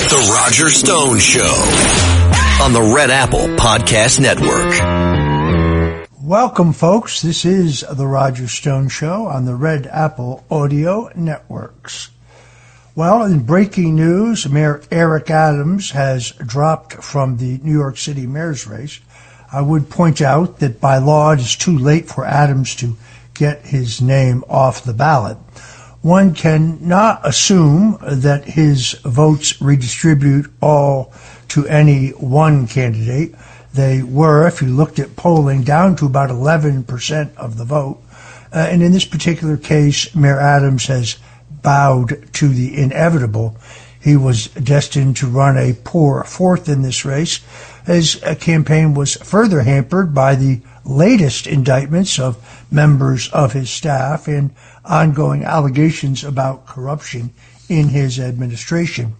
The Roger Stone Show on the Red Apple Podcast Network. Welcome, folks. This is The Roger Stone Show on the Red Apple Audio Networks. Well, in breaking news, Mayor Eric Adams has dropped from the New York City mayor's race. I would point out that by law it is too late for Adams to get his name off the ballot. One cannot assume that his votes redistribute all to any one candidate. They were, if you looked at polling, down to about 11% of the vote. And in this particular case, Mayor Adams has bowed to the inevitable. He was destined to run a poor fourth in this race. His campaign was further hampered by the latest indictments of members of his staff and ongoing allegations about corruption in his administration.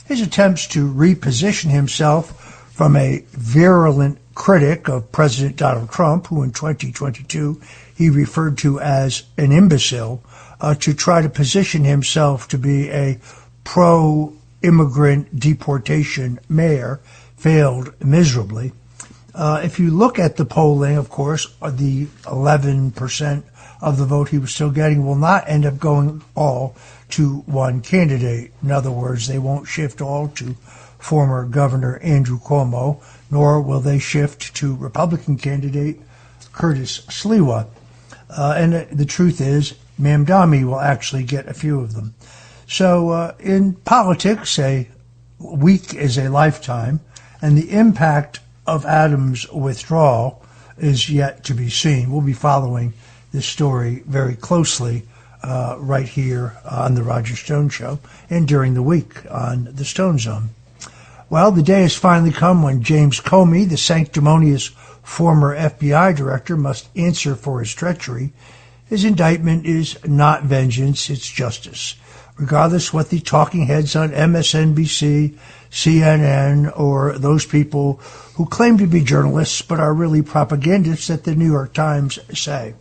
His attempts to reposition himself from a virulent critic of President Donald Trump, who in 2022 he referred to as an imbecile, to try to position himself to be a pro-immigrant deportation mayor, failed miserably. If you look at the polling, of course, the 11% of the vote he was still getting will not end up going all to one candidate. In other words, they won't shift all to former Governor Andrew Cuomo, nor will they shift to Republican candidate Curtis Sliwa. And the truth is, Mamdani will actually get a few of them. So in politics, a week is a lifetime, and the impact of Adams' withdrawal is yet to be seen. We'll be following this story very closely right here on the Roger Stone Show and during the week on the Stone Zone. Well, the day has finally come when James Comey, the sanctimonious former FBI director, must answer for his treachery. His indictment is not vengeance, it's justice. Regardless what the talking heads on MSNBC, CNN, or those people who claim to be journalists but are really propagandists at the New York Times say.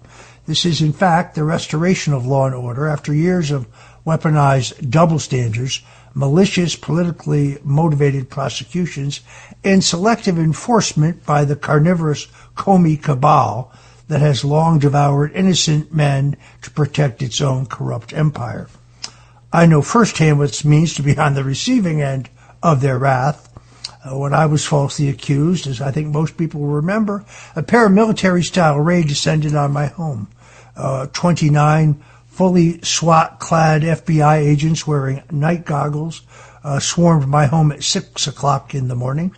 This is, in fact, the restoration of law and order after years of weaponized double standards, malicious, politically motivated prosecutions, and selective enforcement by the carnivorous Comey cabal that has long devoured innocent men to protect its own corrupt empire. I know firsthand what it means to be on the receiving end of their wrath. When I was falsely accused, as I think most people will remember, a paramilitary-style raid descended on my home. 29 fully SWAT-clad FBI agents wearing night goggles swarmed my home at 6 o'clock in the morning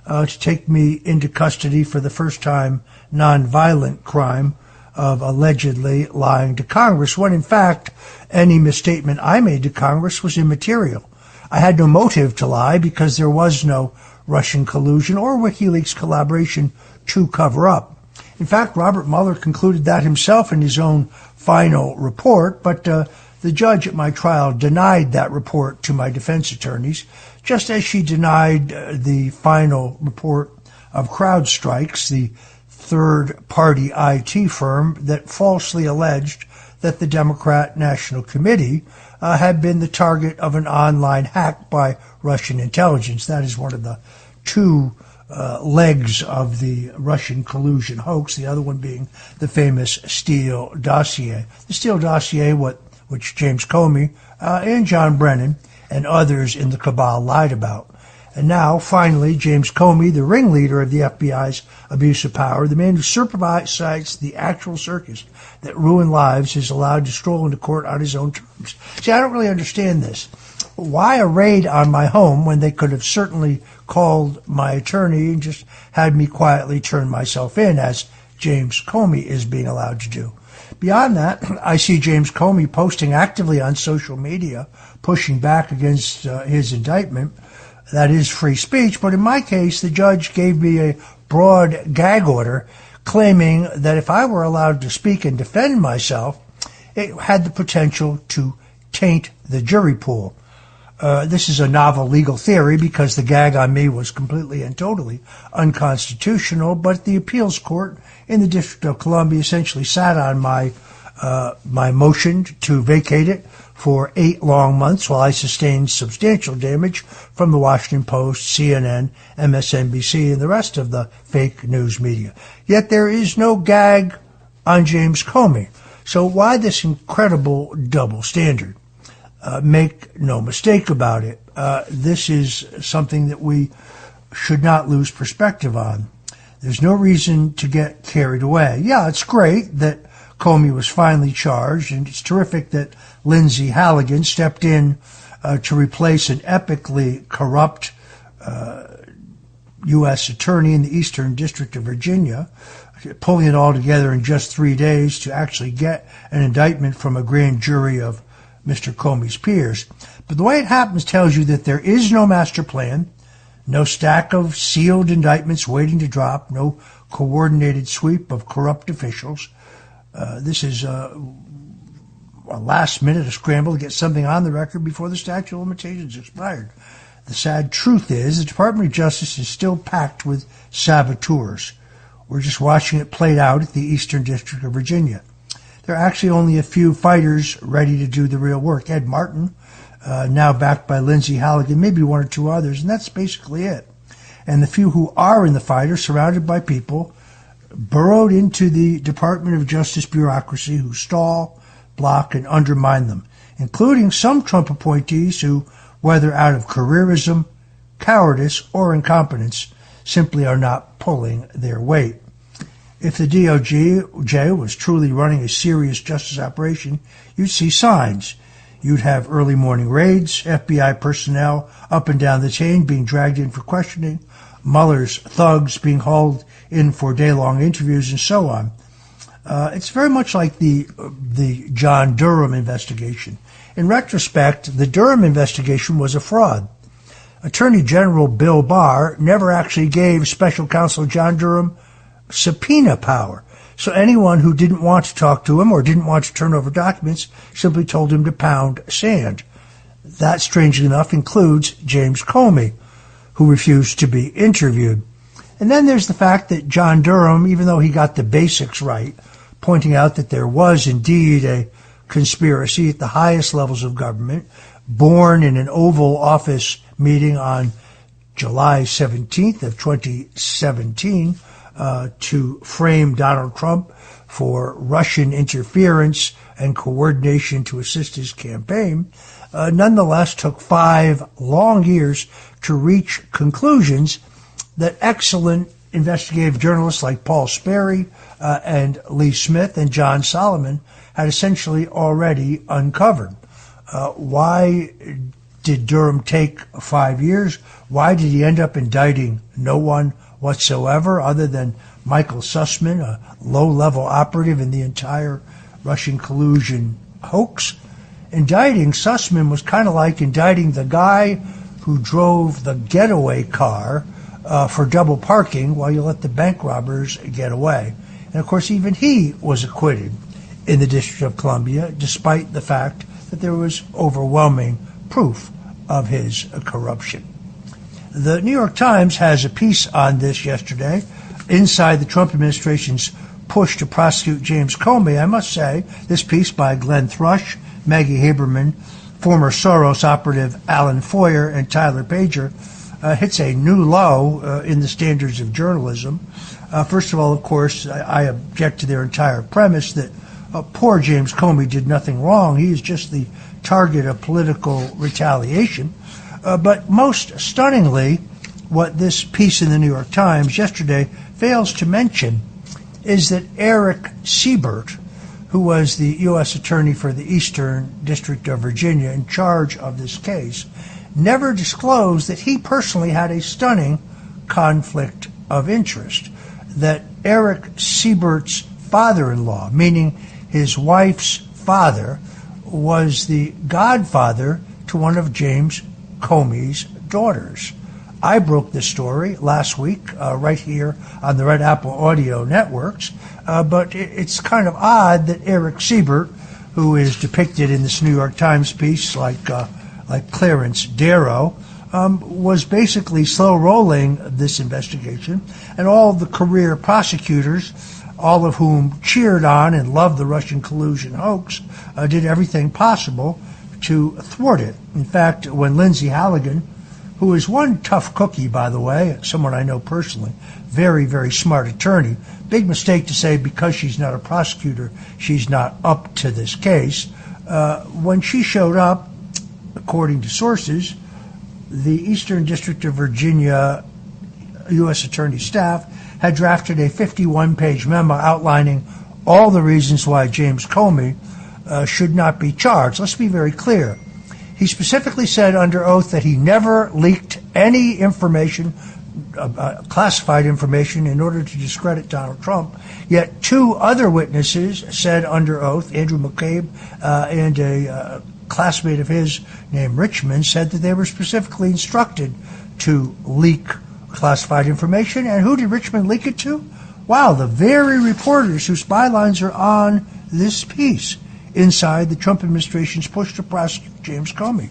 to take me into custody for the first time nonviolent crime of allegedly lying to Congress, when in fact any misstatement I made to Congress was immaterial. I had no motive to lie because there was no Russian collusion or WikiLeaks collaboration to cover up. In fact, Robert Mueller concluded that himself in his own final report, but the judge at my trial denied that report to my defense attorneys, just as she denied the final report of CrowdStrike, the third-party IT firm that falsely alleged that the Democrat National Committee had been the target of an online hack by Russian intelligence. That is one of the two legs of the Russian collusion hoax, the other one being the famous Steele dossier. The Steele dossier, which James Comey and John Brennan and others in the cabal lied about. And now, finally, James Comey, the ringleader of the FBI's abuse of power, the man who supervises the actual circus that ruined lives, is allowed to stroll into court on his own terms. See, I don't really understand this. Why a raid on my home when they could have certainly called my attorney and just had me quietly turn myself in, as James Comey is being allowed to do? Beyond that, I see James Comey posting actively on social media, pushing back against his indictment. That is free speech, but in my case, the judge gave me a broad gag order claiming that if I were allowed to speak and defend myself, it had the potential to taint the jury pool. This is a novel legal theory because the gag on me was completely and totally unconstitutional, but the appeals court in the District of Columbia essentially sat on my motion to vacate it for 8 long months while I sustained substantial damage from the Washington Post, CNN, MSNBC, and the rest of the fake news media. Yet there is no gag on James Comey. So why this incredible double standard? Make no mistake about it. This is something that we should not lose perspective on. There's no reason to get carried away. Yeah, it's great that Comey was finally charged, and it's terrific that Lindsay Halligan stepped in to replace an epically corrupt U.S. attorney in the Eastern District of Virginia, pulling it all together in just 3 days to actually get an indictment from a grand jury of Mr. Comey's peers. But the way it happens tells you that there is no master plan, no stack of sealed indictments waiting to drop, no coordinated sweep of corrupt officials. This is a last minute, a scramble to get something on the record before the statute of limitations expired. The sad truth is the Department of Justice is still packed with saboteurs. We're just watching it played out at the Eastern District of Virginia. There are actually only a few fighters ready to do the real work. Ed Martin, now backed by Lindsay Halligan, maybe one or two others, and that's basically it. And the few who are in the fight are surrounded by people burrowed into the Department of Justice bureaucracy who stall, block, and undermine them, including some Trump appointees who, whether out of careerism, cowardice, or incompetence, simply are not pulling their weight. If the DOJ was truly running a serious justice operation, you'd see signs. You'd have early morning raids, FBI personnel up and down the chain being dragged in for questioning, Mueller's thugs being hauled in for day-long interviews, and so on. It's very much like the John Durham investigation. In retrospect, the Durham investigation was a fraud. Attorney General Bill Barr never actually gave Special Counsel John Durham subpoena power. So anyone who didn't want to talk to him or didn't want to turn over documents simply told him to pound sand. That, strangely enough, includes James Comey, who refused to be interviewed. And then there's the fact that John Durham, even though he got the basics right, pointing out that there was indeed a conspiracy at the highest levels of government, born in an Oval Office meeting on July 17th of 2017 to frame Donald Trump for Russian interference and coordination to assist his campaign, nonetheless took 5 long years to reach conclusions that excellent investigative journalists like Paul Sperry and Lee Smith and John Solomon had essentially already uncovered. Why did Durham take 5 years? Why did he end up indicting no one whatsoever other than Michael Sussman, a low-level operative in the entire Russian collusion hoax? Indicting Sussman was kind of like indicting the guy who drove the getaway car for double parking while you let the bank robbers get away. And, of course, even he was acquitted in the District of Columbia, despite the fact that there was overwhelming proof of his corruption. The New York Times has a piece on this yesterday. Inside the Trump administration's push to prosecute James Comey, I must say, this piece by Glenn Thrush, Maggie Haberman, former Soros operative Alan Foyer, and Tyler Pager, hits a new low in the standards of journalism. First of all, of course, I object to their entire premise that poor James Comey did nothing wrong. He is just the target of political retaliation. But most stunningly, what this piece in the New York Times yesterday fails to mention is that Eric Siebert, who was the U.S. Attorney for the Eastern District of Virginia in charge of this case, never disclosed that he personally had a stunning conflict of interest, that Eric Siebert's father-in-law, meaning his wife's father, was the godfather to one of James Comey's daughters. I broke this story last week right here on the Red Apple Audio Networks, but it's kind of odd that Eric Siebert, who is depicted in this New York Times piece like Clarence Darrow, was basically slow-rolling this investigation, and all the career prosecutors, all of whom cheered on and loved the Russian collusion hoax, did everything possible to thwart it. In fact, when Lindsay Halligan, who is one tough cookie, by the way, someone I know personally, very, very smart attorney, big mistake to say because she's not a prosecutor, she's not up to this case. When she showed up, according to sources, the Eastern District of Virginia U.S. Attorney staff had drafted a 51-page memo outlining all the reasons why James Comey should not be charged. Let's be very clear. He specifically said under oath that he never leaked any information, classified information, in order to discredit Donald Trump. Yet two other witnesses said under oath, Andrew McCabe and a classmate of his named Richmond, said that they were specifically instructed to leak classified information. And who did Richmond leak it to? Wow, the very reporters whose bylines are on this piece inside the Trump administration's push to prosecute James Comey.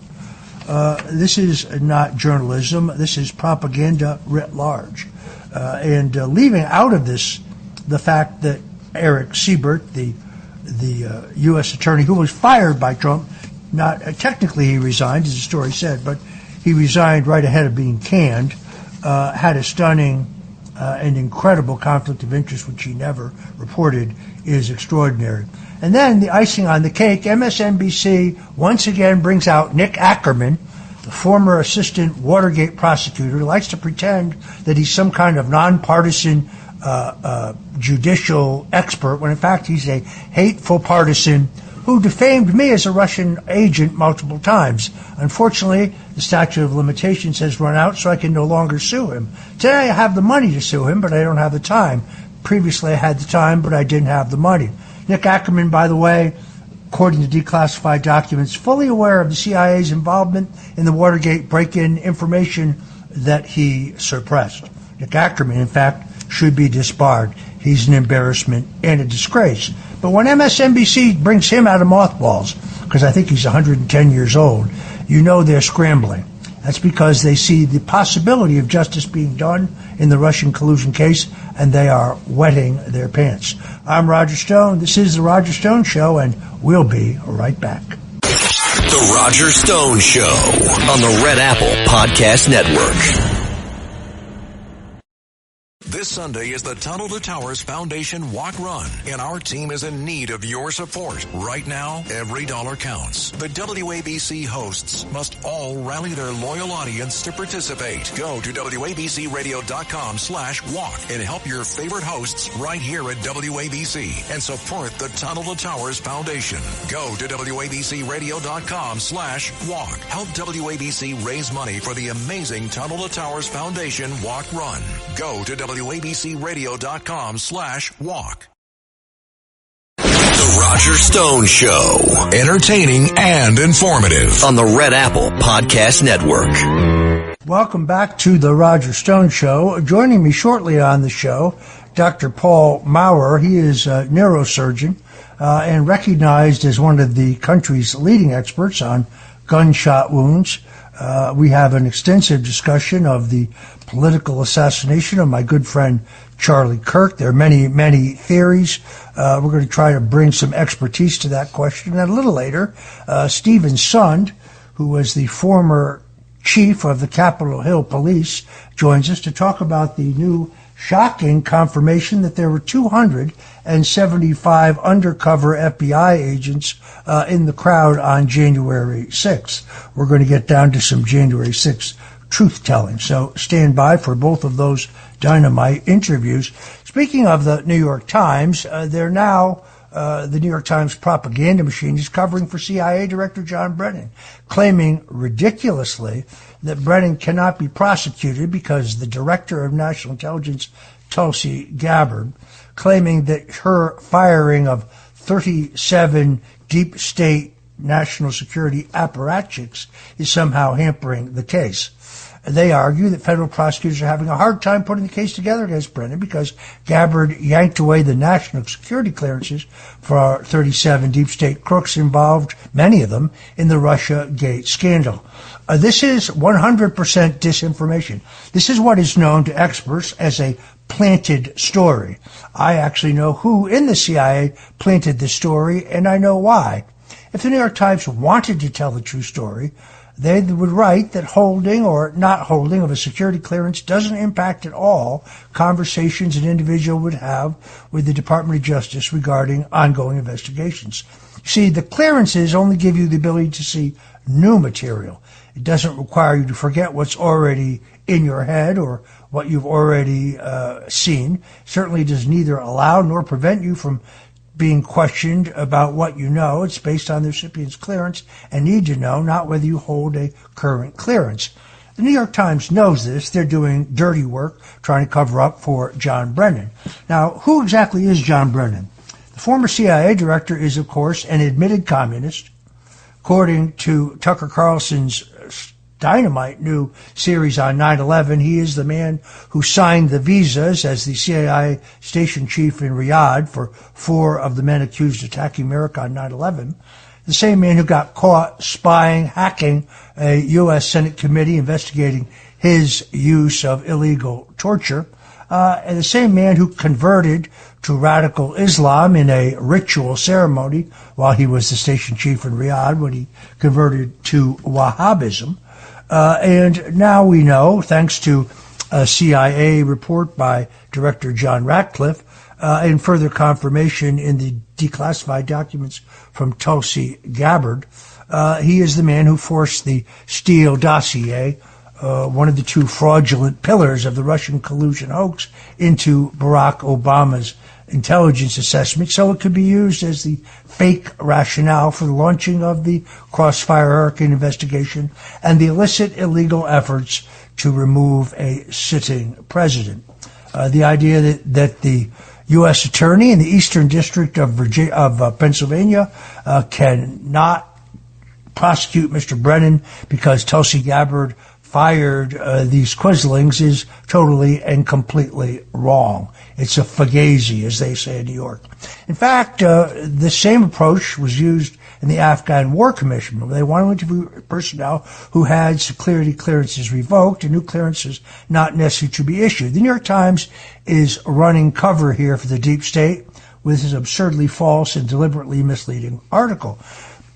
This is not journalism. This is propaganda writ large. And leaving out of this the fact that Eric Siebert, the U.S. attorney who was fired by Trump, not technically he resigned, as the story said, but he resigned right ahead of being canned, had a stunning and incredible conflict of interest, which he never reported, is extraordinary. And then the icing on the cake, MSNBC once again brings out Nick Ackerman, the former assistant Watergate prosecutor, who likes to pretend that he's some kind of nonpartisan judicial expert, when in fact he's a hateful partisan who defamed me as a Russian agent multiple times. Unfortunately, the statute of limitations has run out, so I can no longer sue him. Today I have the money to sue him, but I don't have the time. Previously I had the time, but I didn't have the money. Nick Ackerman, by the way, according to declassified documents, fully aware of the CIA's involvement in the Watergate break-in information that he suppressed. Nick Ackerman, in fact, should be disbarred. He's an embarrassment and a disgrace. But when MSNBC brings him out of mothballs, because I think he's 110 years old, you know they're scrambling. That's because they see the possibility of justice being done in the Russian collusion case, and they are wetting their pants. I'm Roger Stone. This is The Roger Stone Show, and we'll be right back. The Roger Stone Show on the Red Apple Podcast Network. This Sunday is the Tunnel to Towers Foundation Walk Run, and our team is in need of your support. Right now, every dollar counts. The WABC hosts must all rally their loyal audience to participate. Go to WABCRadio.com/walk and help your favorite hosts right here at WABC and support the Tunnel to Towers Foundation. Go to WABCRadio.com/walk. Help WABC raise money for the amazing Tunnel to Towers Foundation Walk Run. Go to WABCRadio.com/walk. The Roger Stone Show. Entertaining and informative on the Red Apple Podcast Network. Welcome back to the Roger Stone Show. Joining me shortly on the show, Dr. Paul Maurer. He is a neurosurgeon and recognized as one of the country's leading experts on gunshot wounds. We have an extensive discussion of the political assassination of my good friend Charlie Kirk. There are many, many theories. We're going to try to bring some expertise to that question. And a little later, Stephen Sund, who was the former chief of the Capitol Hill Police, joins us to talk about the new shocking confirmation that there were 275 undercover FBI agents in the crowd on January 6th. We're going to get down to some January 6th truth-telling. So stand by for both of those dynamite interviews. Speaking of the New York Times, they're now the New York Times propaganda machine is covering for CIA Director John Brennan, claiming ridiculously that Brennan cannot be prosecuted because the Director of National Intelligence, Tulsi Gabbard, claiming that her firing of 37 deep state national security apparatchiks is somehow hampering the case. They argue that federal prosecutors are having a hard time putting the case together against Brennan because Gabbard yanked away the national security clearances for our 37 deep state crooks involved, many of them, in the Russiagate scandal. This is 100% disinformation. This is what is known to experts as a planted story. I actually know who in the CIA planted the story, and I know why. If the New York Times wanted to tell the true story, they would write that holding or not holding of a security clearance doesn't impact at all conversations an individual would have with the Department of Justice regarding ongoing investigations. See, the clearances only give you the ability to see new material. It doesn't require you to forget what's already in your head or what you've already seen. Certainly does neither allow nor prevent you from being questioned about what you know. It's based on the recipient's clearance and need to know, not whether you hold a current clearance. The New York Times knows this. They're doing dirty work trying to cover up for John Brennan. Now, who exactly is John Brennan? The former CIA director is, of course, an admitted communist. According to Tucker Carlson's dynamite new series on 9/11, he is the man who signed the visas as the CIA station chief in Riyadh for 4 of the men accused of attacking America on 9/11. The same man who got caught spying, hacking a U.S. Senate committee investigating his use of illegal torture. And the same man who converted to radical Islam in a ritual ceremony while he was the station chief in Riyadh when he converted to Wahhabism. And now we know, thanks to a CIA report by Director John Ratcliffe, and further confirmation in the declassified documents from Tulsi Gabbard, he is the man who forced the Steele dossier, one of the 2 fraudulent pillars of the Russian collusion hoax, into Barack Obama's intelligence assessment, so it could be used as the fake rationale for the launching of the Crossfire Hurricane investigation and the illicit illegal efforts to remove a sitting president. The idea that the U.S. Attorney in the Eastern District of Pennsylvania cannot prosecute Mr. Brennan because Tulsi Gabbard fired these quislings is totally and completely wrong. It's a fugazi, as they say in New York. In fact, the same approach was used in the Afghan War Commission. They wanted to interview personnel who had security clearances revoked and new clearances not necessary to be issued. The New York Times is running cover here for the deep state with this absurdly false and deliberately misleading article.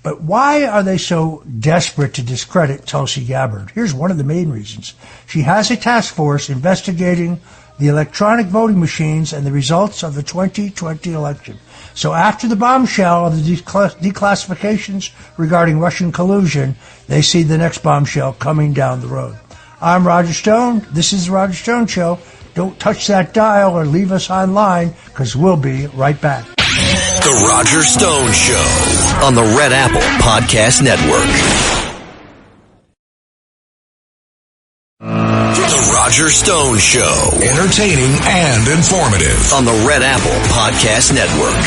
But why are they so desperate to discredit Tulsi Gabbard? Here's one of the main reasons. She has a task force investigating the electronic voting machines and the results of the 2020 election. So after the bombshell of the declassifications regarding Russian collusion, they see the next bombshell coming down the road. I'm Roger Stone. This is The Roger Stone Show. Don't touch that dial or leave us online, because we'll be right back. The Roger Stone Show on the Red Apple Podcast Network. The Roger Stone Show. Entertaining and informative on the Red Apple Podcast Network.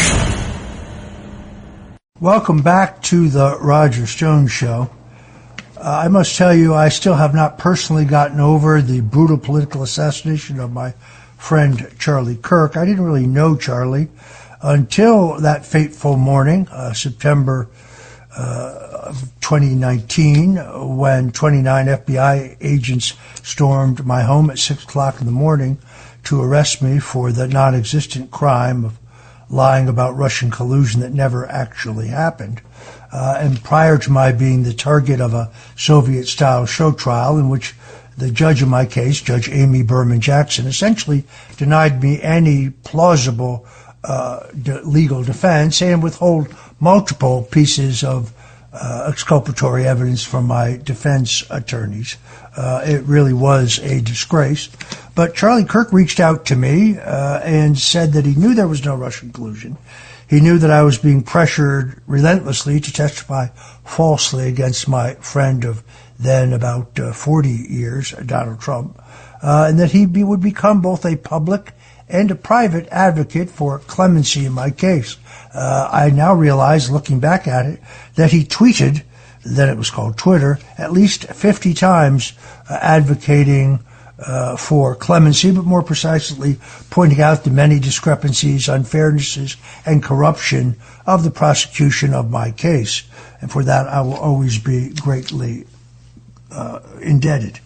Welcome back to the Roger Stone Show. I must tell you, I still have not personally gotten over the brutal political assassination of my friend Charlie Kirk. I didn't really know Charlie until that fateful morning, September of 2019, when 29 FBI agents stormed my home at 6 o'clock in the morning to arrest me for the non-existent crime of lying about Russian collusion that never actually happened. And prior to my being the target of a Soviet-style show trial in which the judge in my case, Judge Amy Berman Jackson, essentially denied me any plausible legal defense and withhold multiple pieces of exculpatory evidence from my defense attorneys. It really was a disgrace. But Charlie Kirk reached out to me and said that he knew there was no Russian collusion. He knew that I was being pressured relentlessly to testify falsely against my friend of then about 40 years, Donald Trump, and that he would become both a public and a private advocate for clemency in my case. I now realize, looking back at it, that he tweeted, then it was called Twitter, at least 50 times advocating for clemency, but more precisely pointing out the many discrepancies, unfairnesses, and corruption of the prosecution of my case. And for that, I will always be greatly indebted.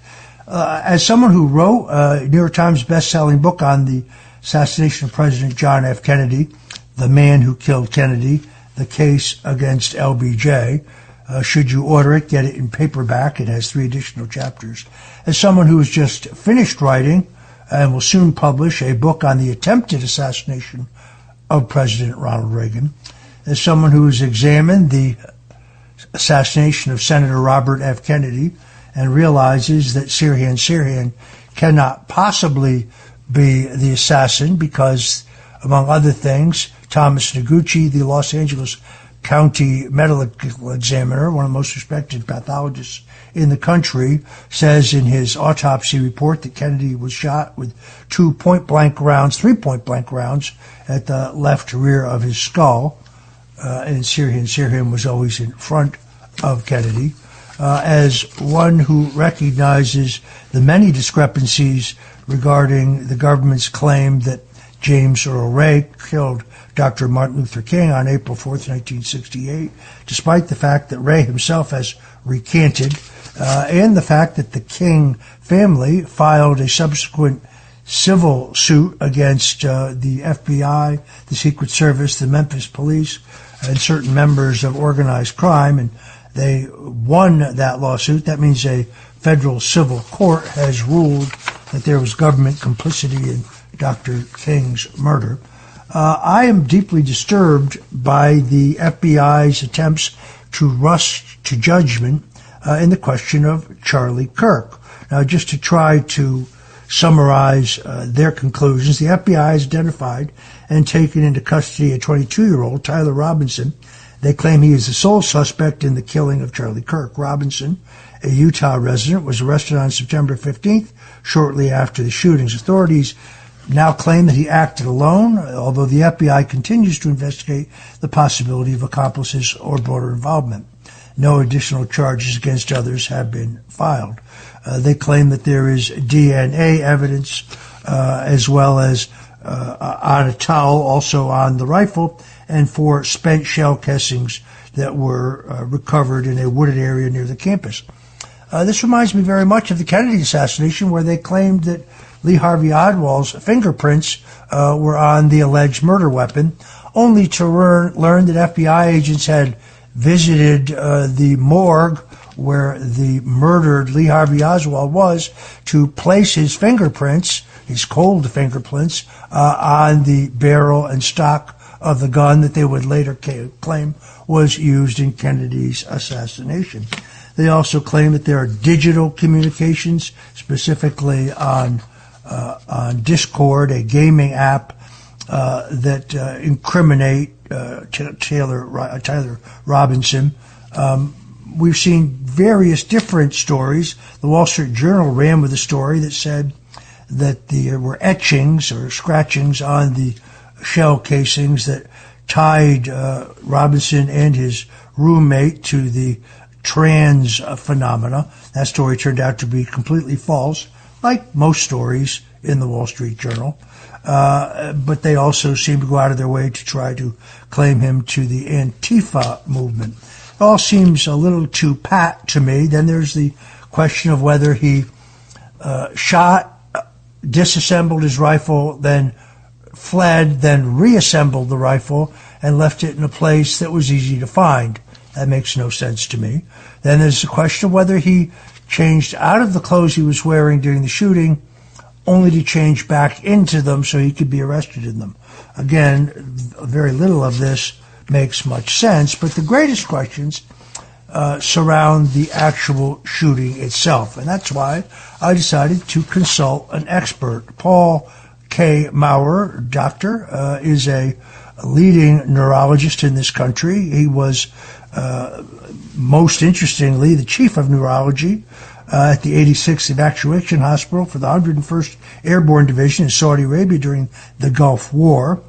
As someone who wrote a New York Times best-selling book on the assassination of President John F. Kennedy, The Man Who Killed Kennedy, the case against LBJ. Should you order it, get it in paperback. It has 3 additional chapters. As someone who has just finished writing and will soon publish a book on the attempted assassination of President Ronald Reagan, as someone who has examined the assassination of Senator Robert F. Kennedy and realizes that Sirhan Sirhan cannot possibly be the assassin because, among other things, Thomas Noguchi, the Los Angeles County medical examiner, one of the most respected pathologists in the country, says in his autopsy report that Kennedy was shot with 3 point-blank rounds at the left rear of his skull, and Sirhan was always in front of Kennedy. As one who recognizes the many discrepancies regarding the government's claim that James Earl Ray killed Dr. Martin Luther King on April 4th, 1968, despite the fact that Ray himself has recanted, and the fact that the King family filed a subsequent civil suit against the FBI, the Secret Service, the Memphis Police, and certain members of organized crime, and they won that lawsuit. That means a federal civil court has ruled that there was government complicity in Dr. King's murder. I am deeply disturbed by the FBI's attempts to rush to judgment in the question of Charlie Kirk. Now, just to try to summarize their conclusions, the FBI has identified and taken into custody a 22-year-old, Tyler Robinson. They claim he is the sole suspect in the killing of Charlie Kirk. Robinson, a Utah resident, was arrested on September 15th, shortly after the shootings. Authorities now claim that he acted alone, although the FBI continues to investigate the possibility of accomplices or broader involvement. No additional charges against others have been filed. They claim that there is DNA evidence as well as on a towel, also on the rifle, and 4 spent shell casings that were recovered in a wooded area near the campus. This reminds me very much of the Kennedy assassination, where they claimed that Lee Harvey Oswald's fingerprints were on the alleged murder weapon, only to learn that FBI agents had visited the morgue where the murdered Lee Harvey Oswald was to place his fingerprints, his cold fingerprints, on the barrel and stock of the gun that they would later claim was used in Kennedy's assassination. They also claim that there are digital communications, specifically on Discord, a gaming app that incriminate Tyler Robinson. We've seen various different stories. The Wall Street Journal ran with a story that said that there were etchings or scratchings on the shell casings that tied Robinson and his roommate to the trans phenomena. That story turned out to be completely false, like most stories in the Wall Street Journal. But they also seem to go out of their way to try to claim him to the Antifa movement. It all seems a little too pat to me. Then there's the question of whether he shot, disassembled his rifle, then fled, then reassembled the rifle and left it in a place that was easy to find. That makes no sense to me. Then there's the question of whether he changed out of the clothes he was wearing during the shooting only to change back into them so he could be arrested in them. Again, very little of this makes much sense, but the greatest questions surround the actual shooting itself, and that's why I decided to consult an expert. Paul K. Maurer, doctor, is a leading neurologist in this country. He was, most interestingly, the chief of neurology at the 86th Evacuation Hospital for the 101st Airborne Division in Saudi Arabia during the Gulf War.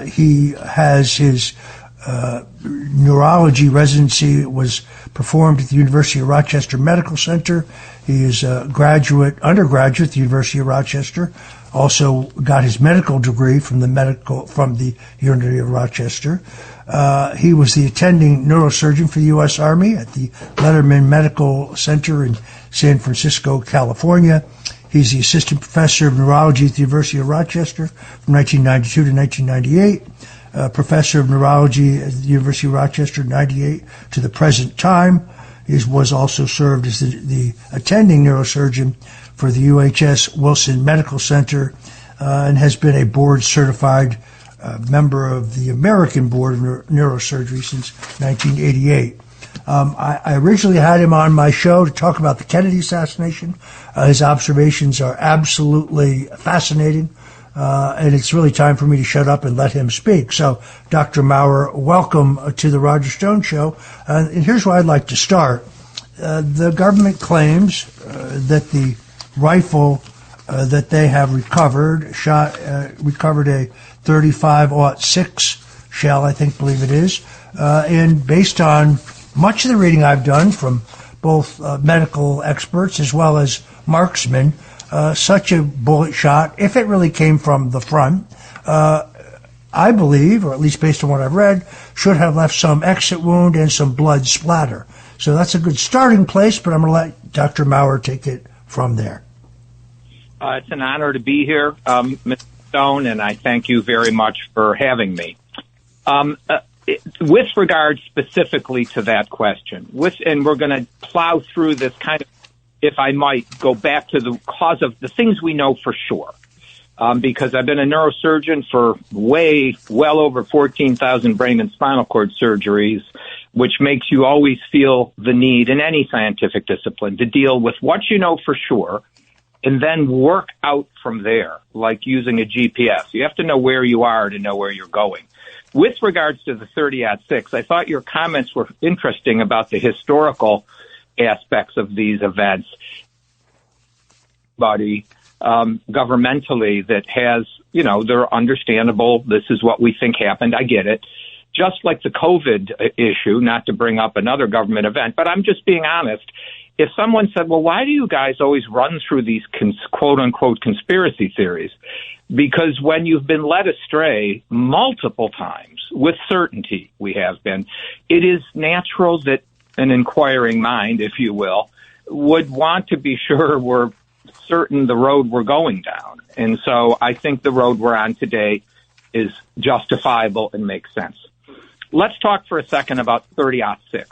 He has his neurology residency was performed at the University of Rochester Medical Center. He is a undergraduate at the University of Rochester. Also got his medical degree from the University of Rochester. He was the attending neurosurgeon for the U.S. Army at the Letterman Medical Center in San Francisco, California. He's the assistant professor of neurology at the University of Rochester from 1992 to 1998. professor of neurology at the University of Rochester, 98 to the present time. He was also served as the attending neurosurgeon for the UHS Wilson Medical Center and has been a board-certified member of the American Board of Neurosurgery since 1988. I originally had him on my show to talk about the Kennedy assassination. His observations are absolutely fascinating, and it's really time for me to shut up and let him speak. So, Dr. Maurer, welcome to the Roger Stone Show. And here's where I'd like to start. The government claims that the rifle that they have recovered a 35-06 shell, I believe it is, and based on much of the reading I've done from both medical experts as well as marksmen, such a bullet shot, if it really came from the front, I believe, or at least based on what I've read, should have left some exit wound and some blood splatter. So that's a good starting place, but I'm going to let Dr. Maurer take it from there. It's an honor to be here, Mr. Stone, and I thank you very much for having me. With regard specifically to that question, and we're going to plow through this kind of, if I might, go back to the cause of the things we know for sure, because I've been a neurosurgeon for well over 14,000 brain and spinal cord surgeries, which makes you always feel the need in any scientific discipline to deal with what you know for sure and then work out from there, like using a GPS. You have to know where you are to know where you're going. With regards to the 30-06, I thought your comments were interesting about the historical aspects of these events. Governmentally that has, they're understandable. This is what we think happened. I get it. Just like the COVID issue, not to bring up another government event, but I'm just being honest. If someone said, well, why do you guys always run through these quote-unquote conspiracy theories? Because when you've been led astray multiple times, with certainty we have been, it is natural that an inquiring mind, if you will, would want to be sure we're certain the road we're going down. And so I think the road we're on today is justifiable and makes sense. Let's talk for a second about 30-06.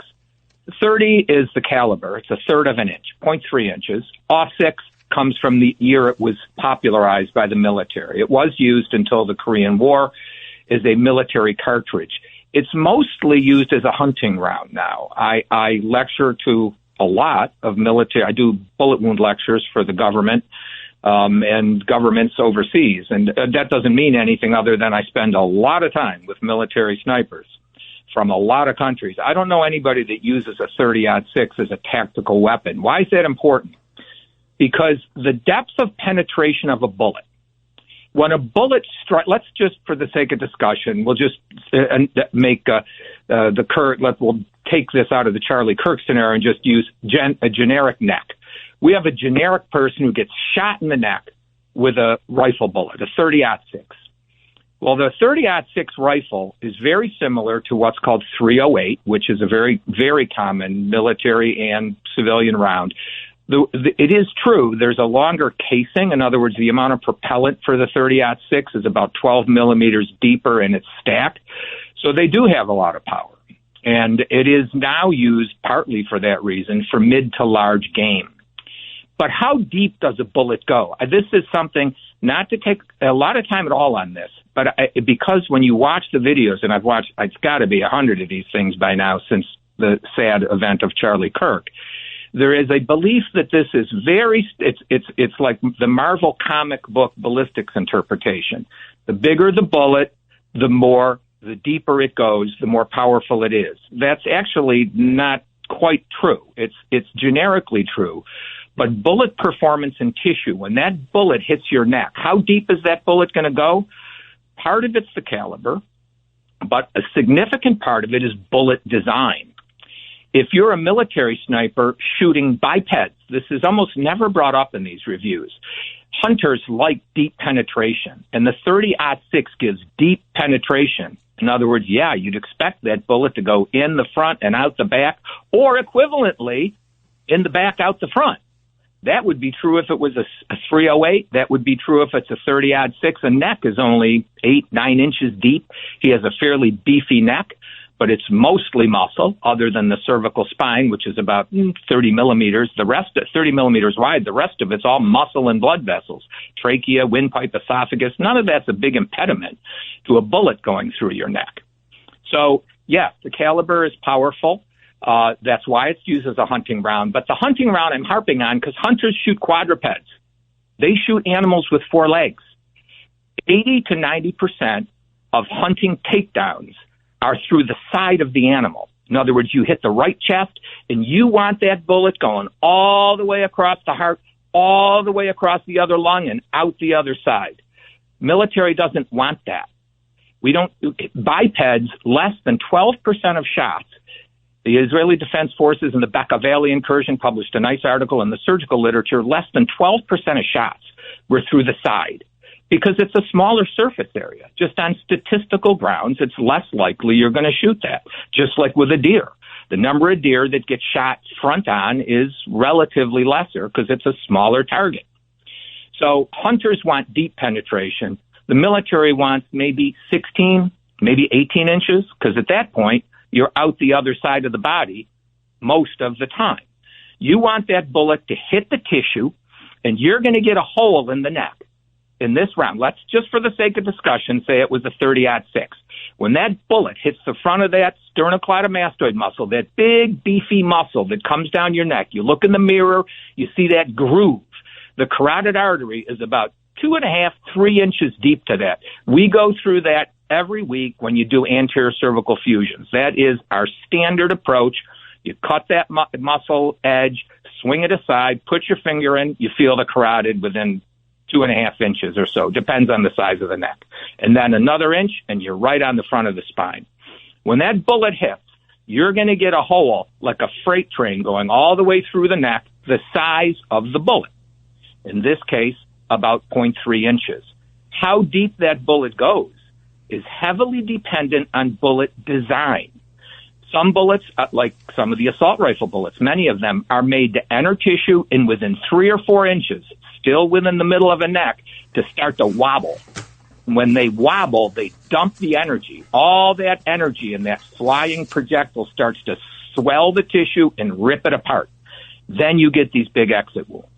30 is the caliber. It's a third of an inch, 0.3 inches. 06 comes from the year it was popularized by the military. It was used until the Korean War as a military cartridge. It's mostly used as a hunting round now. I lecture to a lot of military. I do bullet wound lectures for the government and governments overseas. And that doesn't mean anything other than I spend a lot of time with military snipers from a lot of countries. I don't know anybody that uses a 30-06 as a tactical weapon. Why is that important? Because the depth of penetration of a bullet, when a bullet strikes, let's just, for the sake of discussion, we'll just make we'll take this out of the Charlie Kirk scenario and just use a generic neck. We have a generic person who gets shot in the neck with a rifle bullet, a 30-06. Well, the 30-06 rifle is very similar to what's called .308, which is a very, very common military and civilian round. It is true there's a longer casing. In other words, the amount of propellant for the 30-06 is about 12 millimeters deeper and it's stacked. So they do have a lot of power. And it is now used partly for that reason for mid to large game. But how deep does a bullet go? This is something, not to take a lot of time at all on this, but because when you watch the videos, and I've watched, it's got to be 100 of these things by now since the sad event of Charlie Kirk, there is a belief that this is it's like the Marvel comic book ballistics interpretation. The bigger the bullet, the deeper it goes, the more powerful it is. That's actually not quite true. It's generically true. But bullet performance in tissue, when that bullet hits your neck, how deep is that bullet going to go? Part of it's the caliber, but a significant part of it is bullet design. If you're a military sniper shooting bipeds, this is almost never brought up in these reviews. Hunters like deep penetration, and the 30-06 gives deep penetration. In other words, you'd expect that bullet to go in the front and out the back, or equivalently, in the back, out the front. That would be true if it was a 308. That would be true if it's a 30-06. A neck is only 8-9 inches deep. He has a fairly beefy neck, but it's mostly muscle, other than the cervical spine, which is about 30 millimeters. The rest, 30 millimeters wide. The rest of it's all muscle and blood vessels, trachea, windpipe, esophagus. None of that's a big impediment to a bullet going through your neck. So, yes, the caliber is powerful. That's why it's used as a hunting round. But the hunting round I'm harping on because hunters shoot quadrupeds. They shoot animals with 4 legs. 80 to 90% of hunting takedowns are through the side of the animal. In other words, you hit the right chest, and you want that bullet going all the way across the heart, all the way across the other lung, and out the other side. Military doesn't want that. We don't, bipeds, less than 12% of shots. The Israeli Defense Forces in the Bekaa Valley incursion published a nice article in the surgical literature. Less than 12% of shots were through the side because it's a smaller surface area. Just on statistical grounds, it's less likely you're going to shoot that, just like with a deer. The number of deer that get shot front on is relatively lesser because it's a smaller target. So hunters want deep penetration. The military wants maybe 16, maybe 18 inches because at that point, you're out the other side of the body most of the time. You want that bullet to hit the tissue, and you're going to get a hole in the neck. In this round, let's just for the sake of discussion say it was a 30-06. When that bullet hits the front of that sternocleidomastoid muscle, that big, beefy muscle that comes down your neck, you look in the mirror, you see that groove. The carotid artery is about 2.5, 3 inches deep to that. We go through that every week when you do anterior cervical fusions. That is our standard approach. You cut that muscle edge, swing it aside, put your finger in, you feel the carotid within 2.5 inches or so, depends on the size of the neck. And then another inch, and you're right on the front of the spine. When that bullet hits, you're going to get a hole like a freight train going all the way through the neck, the size of the bullet. In this case, about 0.3 inches. How deep that bullet goes is heavily dependent on bullet design. Some bullets, like some of the assault rifle bullets, many of them are made to enter tissue in within 3 or 4 inches, still within the middle of a neck, to start to wobble. When they wobble, they dump the energy. All that energy in that flying projectile starts to swell the tissue and rip it apart. Then you get these big exit wounds.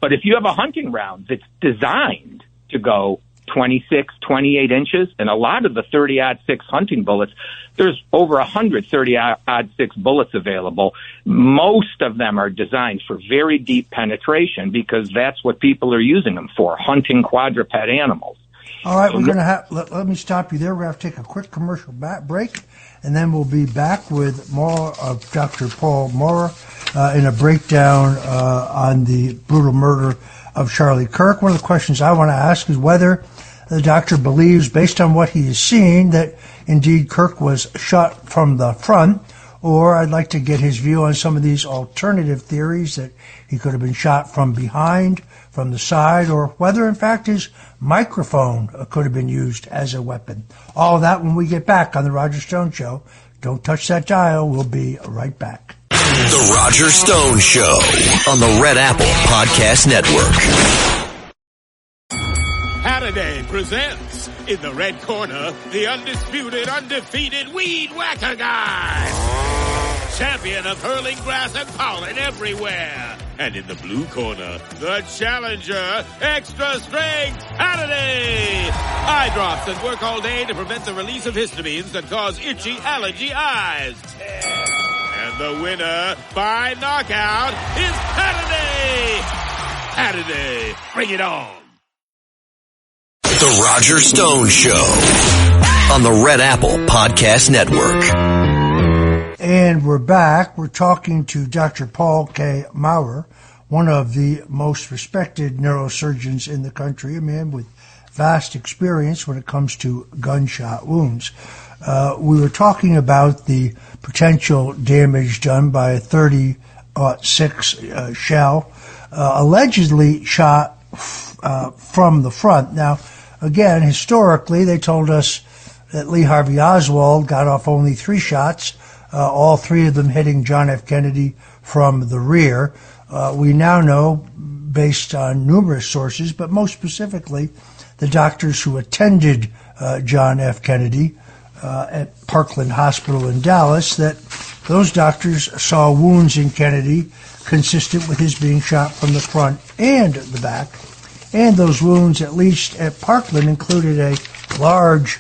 But if you have a hunting round that's designed to go 26, 28 inches, and a lot of the 30-06 hunting bullets, there's over 100 30-06 bullets available. Most of them are designed for very deep penetration because that's what people are using them for, hunting quadruped animals. All right, we're going to have, let me stop you there. We're going to have to take a quick commercial break, and then we'll be back with more of Dr. Paul Maurer in a breakdown on the brutal murder of Charlie Kirk. One of the questions I want to ask is whether the doctor believes, based on what he is seeing, that indeed Kirk was shot from the front, or I'd like to get his view on some of these alternative theories that he could have been shot from behind, from the side, or whether, in fact, his microphone could have been used as a weapon. All of that when we get back on The Roger Stone Show. Don't touch that dial. We'll be right back. The Roger Stone Show on the Red Apple Podcast Network. Halliday presents, in the red corner, the undisputed, undefeated Weed Whacker Guy. Champion of hurling grass and pollen everywhere. And in the blue corner, the challenger, extra strength Halliday. Eye drops that work all day to prevent the release of histamines that cause itchy allergy eyes. And the winner by knockout is Halliday. Halliday, bring it on. The Roger Stone Show on the Red Apple Podcast Network. And we're back. We're talking to Dr. Paul K. Maurer, one of the most respected neurosurgeons in the country, a man with vast experience when it comes to gunshot wounds. We were talking about the potential damage done by a 30-06 shell, allegedly shot from the front. Now, again, historically, they told us that Lee Harvey Oswald got off only 3 shots, all 3 of them hitting John F. Kennedy from the rear. We now know, based on numerous sources, but most specifically the doctors who attended John F. Kennedy at Parkland Hospital in Dallas, that those doctors saw wounds in Kennedy consistent with his being shot from the front and the back. And those wounds, at least at Parkland, included a large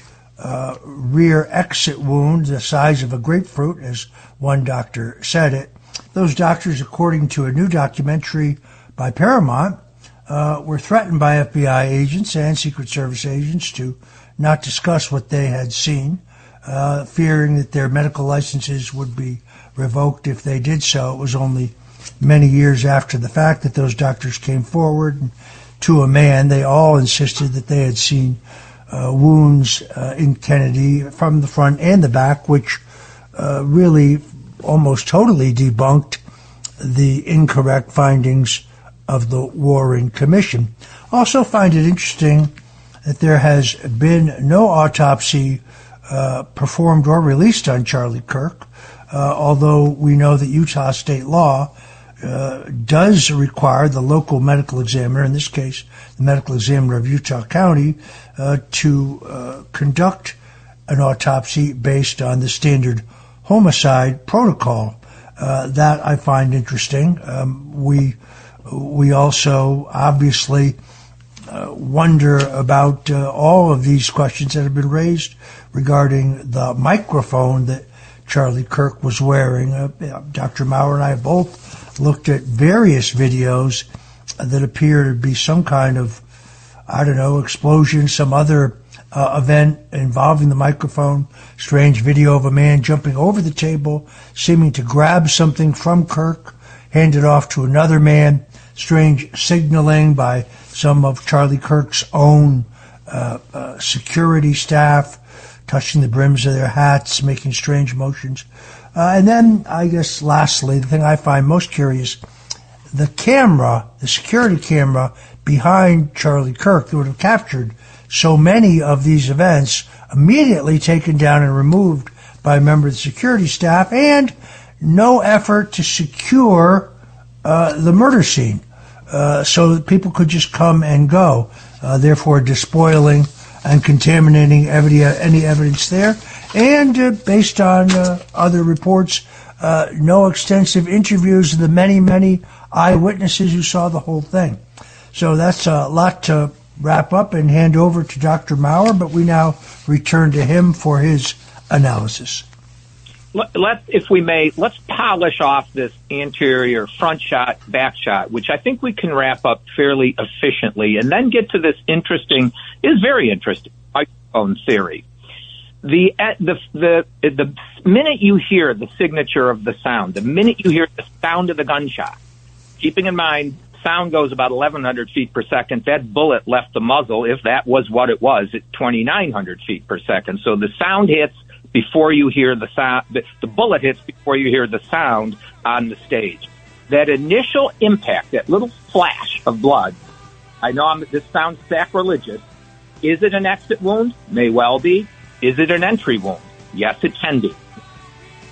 rear exit wound the size of a grapefruit, as one doctor said it. Those doctors, according to a new documentary by Paramount, were threatened by FBI agents and Secret Service agents to not discuss what they had seen, fearing that their medical licenses would be revoked if they did so. It was only many years after the fact that those doctors came forward, and to a man, they all insisted that they had seen wounds in Kennedy from the front and the back, which really almost totally debunked the incorrect findings of the Warren Commission. Also find it interesting that there has been no autopsy performed or released on Charlie Kirk, although we know that Utah state law does require the local medical examiner, in this case the medical examiner of Utah County, to conduct an autopsy based on the standard homicide protocol. That I find interesting. We also obviously wonder about all of these questions that have been raised regarding the microphone that Charlie Kirk was wearing. Dr. Maurer and I both looked at various videos that appear to be some kind of, explosion, some other event involving the microphone. Strange video of a man jumping over the table, seeming to grab something from Kirk, hand it off to another man. Strange signaling by some of Charlie Kirk's own security staff, touching the brims of their hats, making strange motions. And then, I guess, lastly, the thing I find most curious, the security camera behind Charlie Kirk that would have captured so many of these events, immediately taken down and removed by a member of the security staff, and no effort to secure the murder scene so that people could just come and go, therefore despoiling and contaminating any evidence there. And based on other reports, no extensive interviews of the many, many eyewitnesses who saw the whole thing. So that's a lot to wrap up and hand over to Dr. Maurer, but we now return to him for his analysis. If we may, let's polish off this anterior front shot, back shot, which I think we can wrap up fairly efficiently, and then get to this very interesting microphone theory. The minute you hear the signature of the sound, the minute you hear the sound of the gunshot, keeping in mind sound goes about 1,100 feet per second. That bullet left the muzzle, if that was what it was, at 2,900 feet per second. So the sound hits before you hear the sound. The bullet hits before you hear the sound on the stage. That initial impact, that little flash of blood, I know this sounds sacrilegious. Is it an exit wound? May well be. Is it an entry wound? Yes, it can be.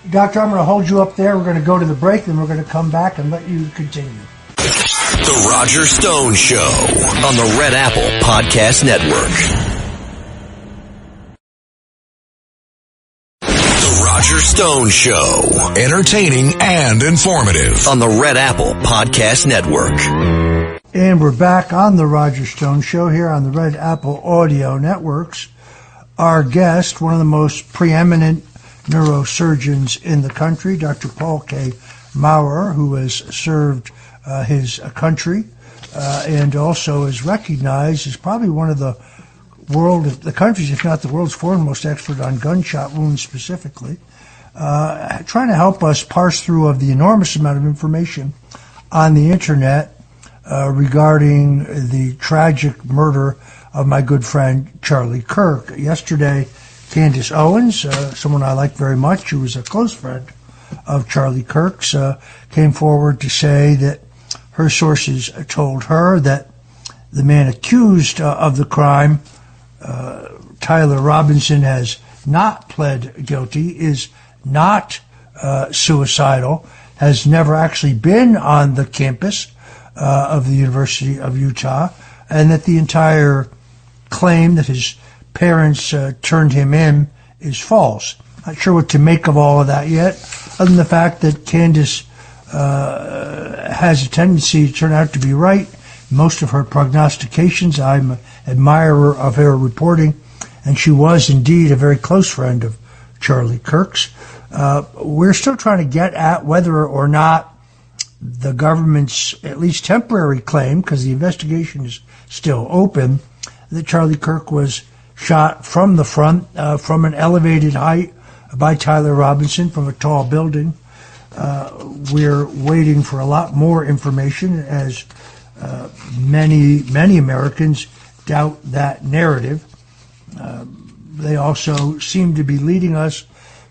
Doctor, I'm going to hold you up there. We're going to go to the break, and we're going to come back and let you continue. The Roger Stone Show on the Red Apple Podcast Network. The Roger Stone Show, entertaining and informative on the Red Apple Podcast Network. And we're back on the Roger Stone Show here on the Red Apple Audio Networks. Our guest, one of the most preeminent neurosurgeons in the country, Dr. Paul K. Maurer, who has served his country and also is recognized as probably one of the country's, if not the world's, foremost expert on gunshot wounds specifically, trying to help us parse through of the enormous amount of information on the internet regarding the tragic murder of my good friend Charlie Kirk. Yesterday, Candace Owens, someone I like very much, who was a close friend of Charlie Kirk's, came forward to say that her sources told her that the man accused of the crime, Tyler Robinson, has not pled guilty, is not suicidal, has never actually been on the campus of the University of Utah, and that the entire claim that his parents turned him in is false. Not sure what to make of all of that yet, other than the fact that Candace has a tendency to turn out to be right. Most of her prognostications, I'm an admirer of her reporting, and she was indeed a very close friend of Charlie Kirk's. We're still trying to get at whether or not the government's at least temporary claim, because the investigation is still open, that Charlie Kirk was shot from the front, from an elevated height by Tyler Robinson from a tall building. We're waiting for a lot more information, as many Americans doubt that narrative. They also seem to be leading us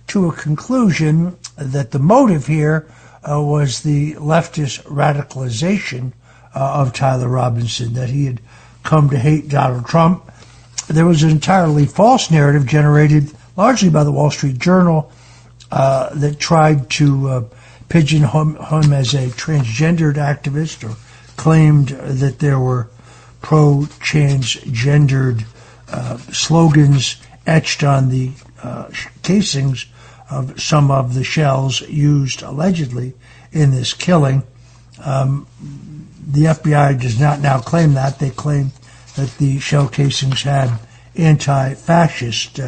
to a conclusion that the motive here was the leftist radicalization of Tyler Robinson, that he had come to hate Donald Trump. There was an entirely false narrative generated largely by the Wall Street Journal that tried to pigeonhole him as a transgendered activist, or claimed that there were pro-transgendered slogans etched on the casings of some of the shells used allegedly in this killing. The FBI does not now claim that. They claim that the shell casings had anti-fascist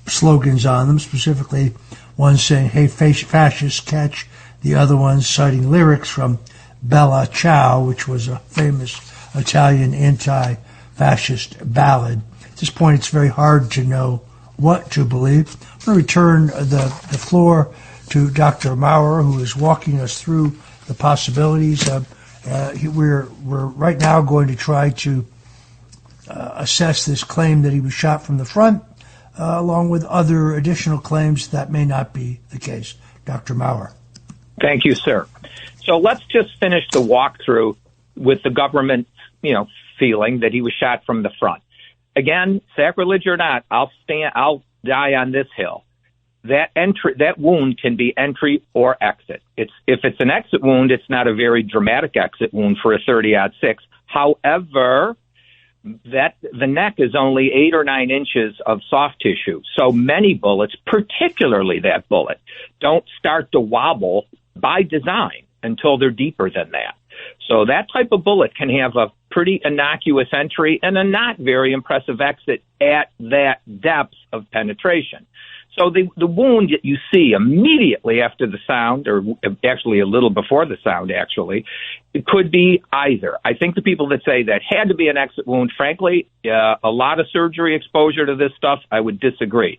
slogans on them, specifically one saying, "Hey, fascists, catch," the other one citing lyrics from Bella Ciao, which was a famous Italian anti-fascist ballad. At this point, it's very hard to know what to believe. I'm going to return the floor to Dr. Maurer, who is walking us through the possibilities. We're right now going to try to assess this claim that he was shot from the front, along with other additional claims that may not be the case. Dr. Maurer. Thank you, sir. So let's just finish the walkthrough with the government, feeling that he was shot from the front. Again, sacrilege or not, I'll die on this hill. That wound can be entry or exit. If it's an exit wound, it's not a very dramatic exit wound for a 30-06. However, the neck is only 8 or 9 inches of soft tissue. So many bullets, particularly that bullet, don't start to wobble by design until they're deeper than that. So that type of bullet can have a pretty innocuous entry and a not very impressive exit at that depth of penetration. So the wound that you see immediately after the sound, or actually a little before the sound, actually, it could be either. I think the people that say that had to be an exit wound, frankly, a lot of surgery exposure to this stuff, I would disagree.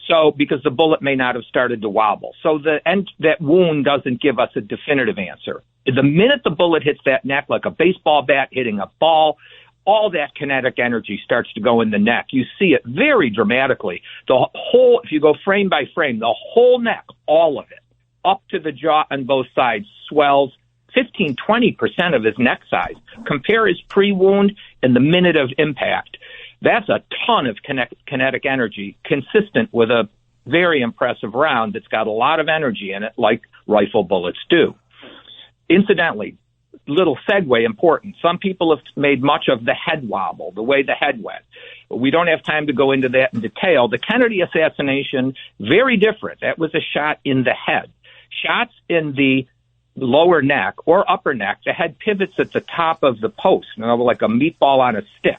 So, because the bullet may not have started to wobble. So that wound doesn't give us a definitive answer. The minute the bullet hits that neck like a baseball bat hitting a ball, all that kinetic energy starts to go in the neck. You see it very dramatically. The whole, if you go frame by frame, the whole neck, all of it, up to the jaw on both sides, swells 15-20% of his neck size. Compare his pre-wound and the minute of impact. That's a ton of kinetic energy, consistent with a very impressive round that's got a lot of energy in it, like rifle bullets do. Incidentally, little segue important. Some people have made much of the head wobble, the way the head went. We don't have time to go into that in detail. The Kennedy assassination, very different. That was a shot in the head. Shots in the lower neck or upper neck, the head pivots at the top of the post, like a meatball on a stick.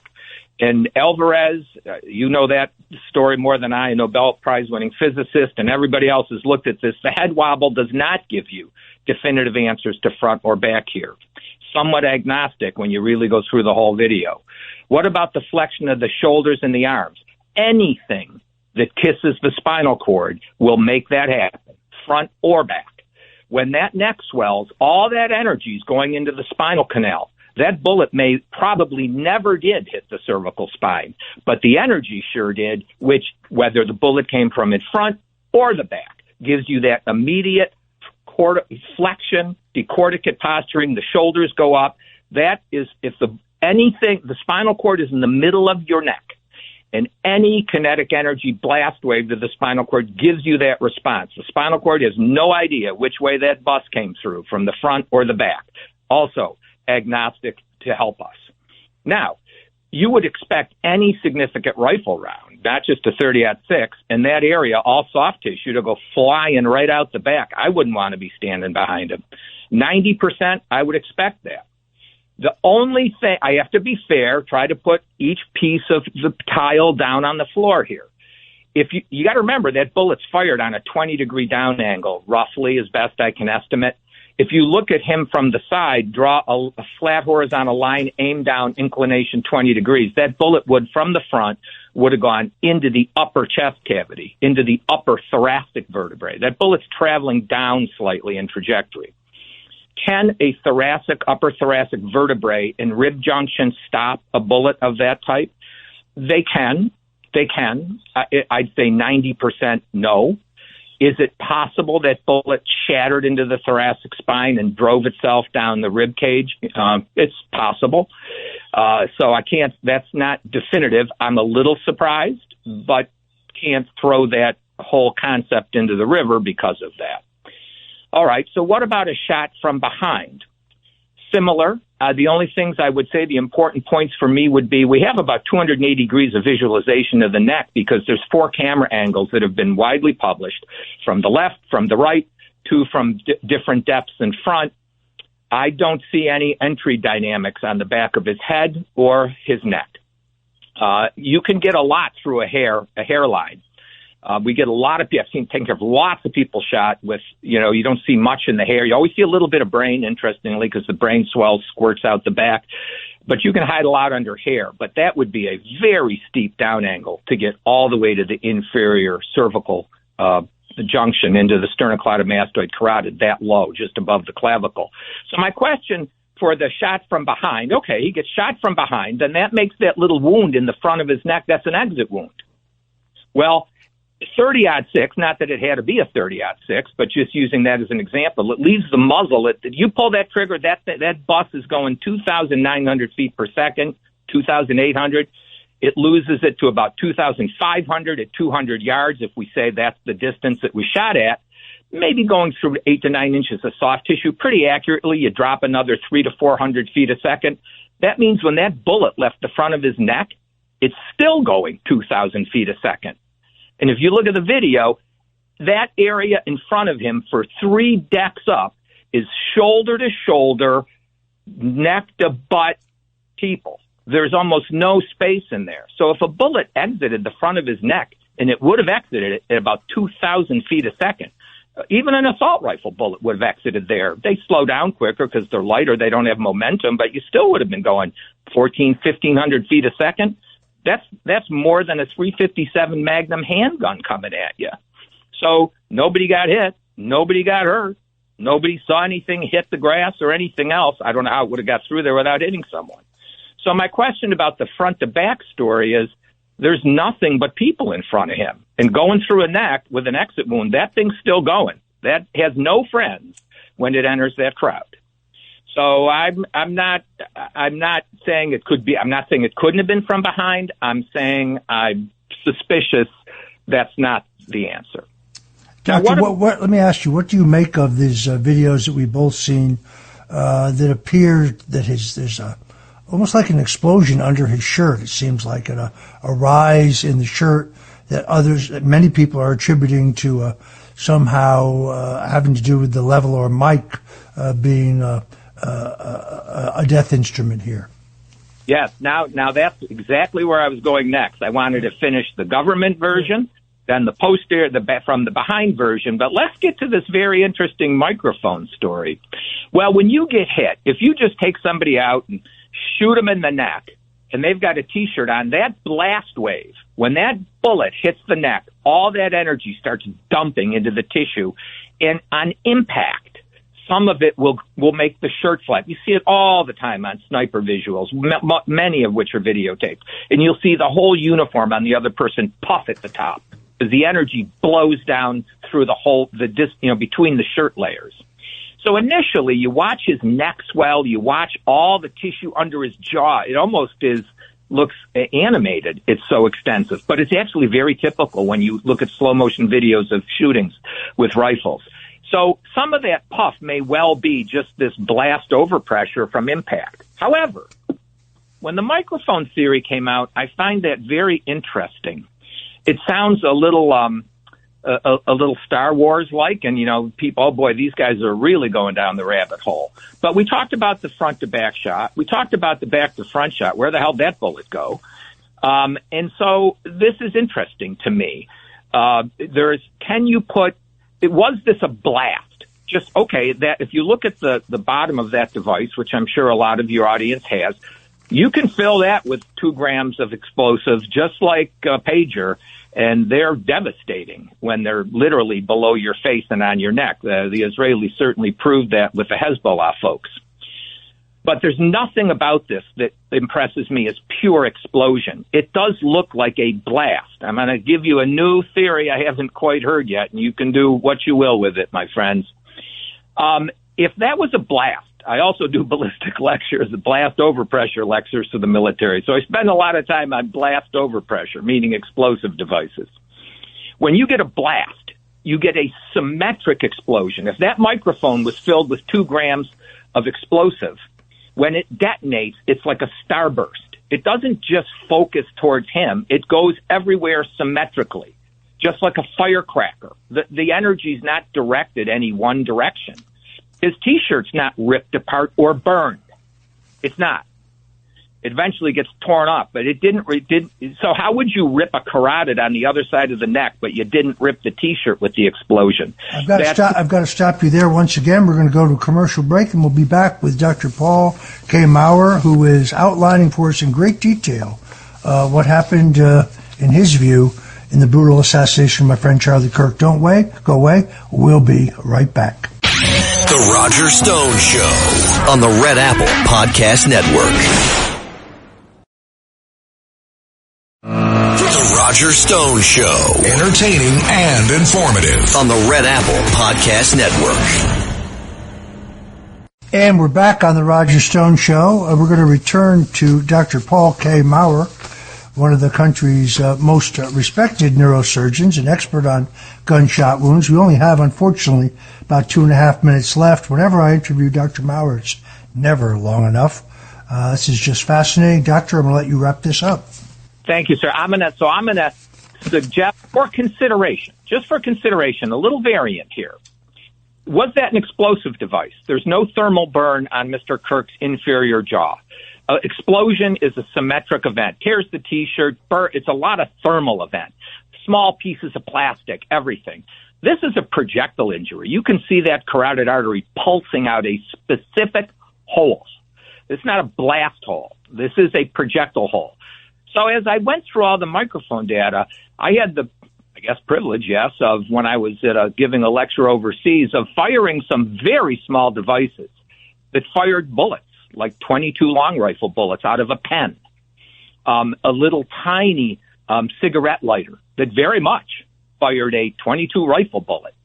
And Alvarez, you know that story more than I, a Nobel Prize-winning physicist, and everybody else has looked at this. The head wobble does not give you definitive answers to front or back here. Somewhat agnostic when you really go through the whole video. What about the flexion of the shoulders and the arms? Anything that kisses the spinal cord will make that happen, front or back. When that neck swells, all that energy is going into the spinal canal. That bullet probably never did hit the cervical spine, but the energy sure did, which, whether the bullet came from in front or the back, gives you that immediate flexion, decorticate posturing, the shoulders go up. That is, if the spinal cord is in the middle of your neck And any kinetic energy blast wave to the spinal cord gives you that response. The spinal cord has no idea which way that bus came through, from the front or the back. Also agnostic to help us. Now, you would expect any significant rifle round, not just a 30-06, in that area, all soft tissue, to go flying right out the back. I wouldn't want to be standing behind him. 90%, I would expect that. The only thing, I have to be fair, try to put each piece of the tile down on the floor here. If you got to remember that bullet's fired on a 20-degree down angle, roughly, as best I can estimate. If you look at him from the side, draw a flat horizontal line, aim down, inclination 20 degrees, that bullet would, from the front, would have gone into the upper chest cavity, into the upper thoracic vertebrae. That bullet's traveling down slightly in trajectory. Can a upper thoracic vertebrae in rib junction stop a bullet of that type? They can. I'd say 90% no. Is it possible that bullet shattered into the thoracic spine and drove itself down the rib cage? It's possible. So I can't, that's not definitive. I'm a little surprised, but can't throw that whole concept into the river because of that. All right, so what about a shot from behind? Similar. The only things I would say, the important points for me would be, we have about 280 degrees of visualization of the neck because there's 4 camera angles that have been widely published, from the left, from the right, 2 from different depths in front. I don't see any entry dynamics on the back of his head or his neck. You can get a lot through a hairline. We get a lot of people, I've seen taken care of lots of people shot with, you don't see much in the hair. You always see a little bit of brain, interestingly, because the brain swells, squirts out the back. But you can hide a lot under hair. But that would be a very steep down angle to get all the way to the inferior cervical junction into the sternocleidomastoid carotid, that low, just above the clavicle. So my question for the shot from behind, okay, he gets shot from behind, then that makes that little wound in the front of his neck, that's an exit wound. Well, 30-06, not that it had to be a 30-06, but just using that as an example, it leaves the muzzle. You pull that trigger, that bus is going 2,900 feet per second, 2,800. It loses it to about 2,500 at 200 yards, if we say that's the distance that we shot at. Maybe going through 8 to 9 inches of soft tissue pretty accurately. You drop another 300 to 400 feet a second. That means when that bullet left the front of his neck, it's still going 2,000 feet a second. And if you look at the video, that area in front of him for 3 decks up is shoulder to shoulder, neck to butt people. There's almost no space in there. So if a bullet exited the front of his neck, and it would have exited it at about 2,000 feet a second, even an assault rifle bullet would have exited there. They slow down quicker because they're lighter. They don't have momentum, but you still would have been going 1,500 feet a second. That's more than a .357 Magnum handgun coming at you. So nobody got hit. Nobody got hurt. Nobody saw anything hit the grass or anything else. I don't know how it would have got through there without hitting someone. So my question about the front to back story is, there's nothing but people in front of him. And going through a neck with an exit wound, that thing's still going. That has no friends when it enters that crowd. So I'm not saying it could be. I'm not saying it couldn't have been from behind. I'm saying I'm suspicious that's not the answer. Doctor, let me ask you, what do you make of these videos that we've both seen that appear that there's almost like an explosion under his shirt? It seems like a rise in the shirt that many people are attributing to somehow having to do with the level or mic being a death instrument here. Yes. Now that's exactly where I was going next. I wanted to finish the government version, then the poster from the behind version. But let's get to this very interesting microphone story. Well, when you get hit, if you just take somebody out and shoot them in the neck, and they've got a T-shirt on, that blast wave, when that bullet hits the neck, all that energy starts dumping into the tissue, and on impact, some of it will make the shirt flap. You see it all the time on sniper visuals, many of which are videotaped, and you'll see the whole uniform on the other person puff at the top as the energy blows down through between the shirt layers. So initially, you watch his neck swell, you watch all the tissue under his jaw. It almost is looks animated. It's so extensive, but it's actually very typical when you look at slow motion videos of shootings with rifles. So some of that puff may well be just this blast overpressure from impact. However, when the microphone theory came out, I find that very interesting. It sounds a little Star Wars like, and people, oh boy, these guys are really going down the rabbit hole. But we talked about the front to back shot. We talked about the back to front shot. Where the hell did that bullet go? And so this is interesting to me. Was this a blast? Just, okay, that if you look at the bottom of that device, which I'm sure a lot of your audience has, you can fill that with 2 grams of explosives, just like a pager, and they're devastating when they're literally below your face and on your neck. The Israelis certainly proved that with the Hezbollah folks. But there's nothing about this that impresses me as pure explosion. It does look like a blast. I'm going to give you a new theory I haven't quite heard yet, and you can do what you will with it, my friends. If that was a blast, I also do ballistic lectures, blast overpressure lectures to the military. So I spend a lot of time on blast overpressure, meaning explosive devices. When you get a blast, you get a symmetric explosion. If that microphone was filled with 2 grams of explosive, when it detonates, it's like a starburst. It doesn't just focus towards him. It goes everywhere symmetrically, just like a firecracker. The energy is not directed any one direction. His T-shirt's not ripped apart or burned. It's not. It eventually gets torn up, but it didn't. So how would you rip a carotid on the other side of the neck, but you didn't rip the T-shirt with the explosion? I've got to stop you there once again. We're going to go to a commercial break, and we'll be back with Dr. Paul K. Maurer, who is outlining for us in great detail what happened, in his view, in the brutal assassination of my friend Charlie Kirk. Don't go away. We'll be right back. The Roger Stone Show on the Red Apple Podcast Network. The Roger Stone Show. Entertaining and informative on the Red Apple Podcast Network. And we're back on the Roger Stone Show. We're going to return to Dr. Paul K. Maurer, one of the country's most respected neurosurgeons, an expert on gunshot wounds. We only have, unfortunately, about 2.5 minutes left. Whenever I interview Dr. Maurer, it's never long enough. This is just fascinating. Doctor, I'm going to let you wrap this up. Thank you, sir. I'm going to suggest for consideration, just for consideration, a little variant here. Was that an explosive device? There's no thermal burn on Mr. Kirk's inferior jaw. Explosion is a symmetric event. Tears the T-shirt. It's a lot of thermal event. Small pieces of plastic, everything. This is a projectile injury. You can see that carotid artery pulsing out a specific hole. It's not a blast hole. This is a projectile hole. So as I went through all the microphone data, I had the, privilege, of when I was giving a lecture overseas, of firing some very small devices that fired bullets, like 22 long rifle bullets out of a pen, a little tiny cigarette lighter that very much fired a 22 rifle bullet.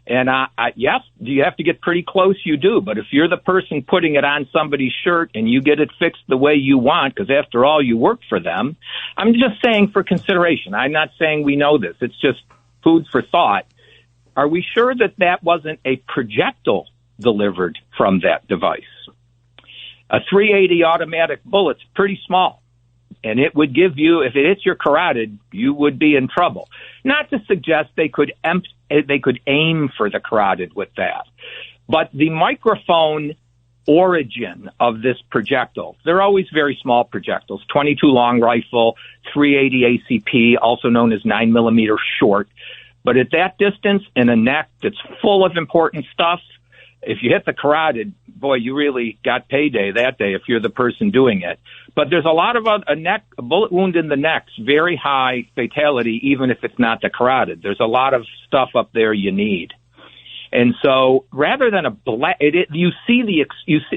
And yes, do you have to get pretty close? You do. But if you're the person putting it on somebody's shirt and you get it fixed the way you want, because after all, you work for them, I'm just saying for consideration. I'm not saying we know this. It's just food for thought. Are we sure that that wasn't a projectile delivered from that device? A .380 automatic bullet's pretty small, and it would give you, if it hits your carotid, you would be in trouble. Not to suggest they could aim for the carotid with that, but the microphone origin of this projectile, they're always very small projectiles, 22 long rifle, .380 ACP, also known as 9mm short. But at that distance, in a neck that's full of important stuff, if you hit the carotid, boy, you really got payday that day if you're the person doing it. But there's a lot of a bullet wound in the neck's very high fatality, even if it's not the carotid. There's a lot of stuff up there you need. And so rather than you see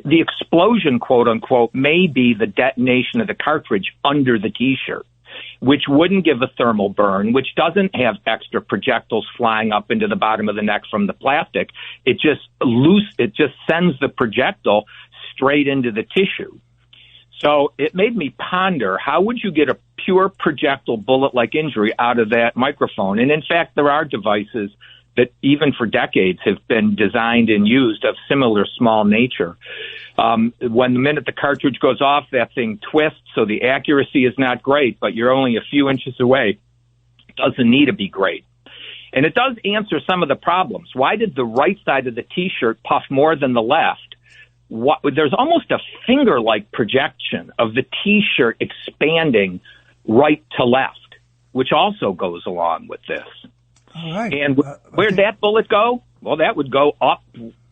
the explosion, quote unquote, may be the detonation of the cartridge under the T-shirt, which wouldn't give a thermal burn, which doesn't have extra projectiles flying up into the bottom of the neck from the plastic. It just sends the projectile straight into the tissue. So it made me ponder, how would you get a pure projectile bullet-like injury out of that microphone? And in fact, there are devices that even for decades have been designed and used of similar small nature. When the minute the cartridge goes off, that thing twists, so the accuracy is not great, but you're only a few inches away. It doesn't need to be great. And it does answer some of the problems. Why did the right side of the T-shirt puff more than the left? There's almost a finger-like projection of the T-shirt expanding right to left, which also goes along with this. All right. And where'd that bullet go? Well, that would go up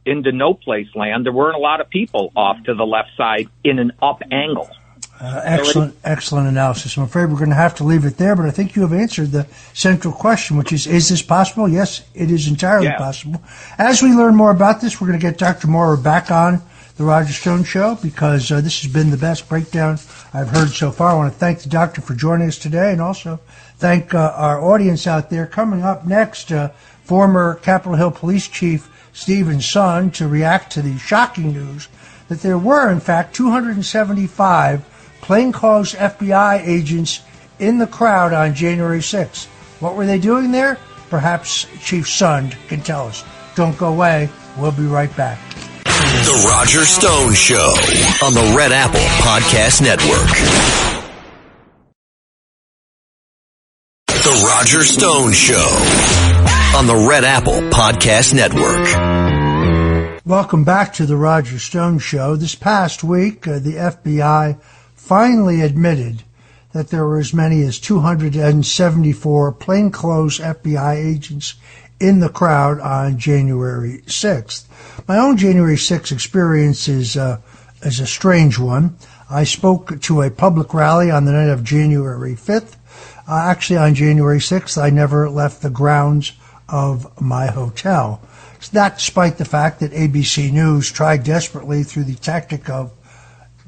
into no place land. There weren't a lot of people off to the left side in an up angle. Excellent analysis. I'm afraid we're going to have to leave it there, but I think you have answered the central question, which is this possible? Yes, it is entirely possible. As we learn more about this, we're going to get Dr. Maurer back on the Roger Stone Show, because this has been the best breakdown I've heard so far. I want to thank the doctor for joining us today, and also thank our audience out there. Coming up next, former Capitol Hill Police Chief Steven Sund to react to the shocking news that there were, in fact, 275 plainclothes FBI agents in the crowd on January 6th. What were they doing there? Perhaps Chief Sund can tell us. Don't go away. We'll be right back. The Roger Stone Show on the Red Apple Podcast Network. The Roger Stone Show on the Red Apple Podcast Network. Welcome back to the Roger Stone Show. This past week, the FBI finally admitted that there were as many as 274 plainclothes FBI agents in the crowd on January 6th. My own January 6th experience is a strange one. I spoke to a public rally on the night of January 5th. Actually, on January 6th, I never left the grounds of my hotel. That despite the fact that ABC News tried desperately through the tactic of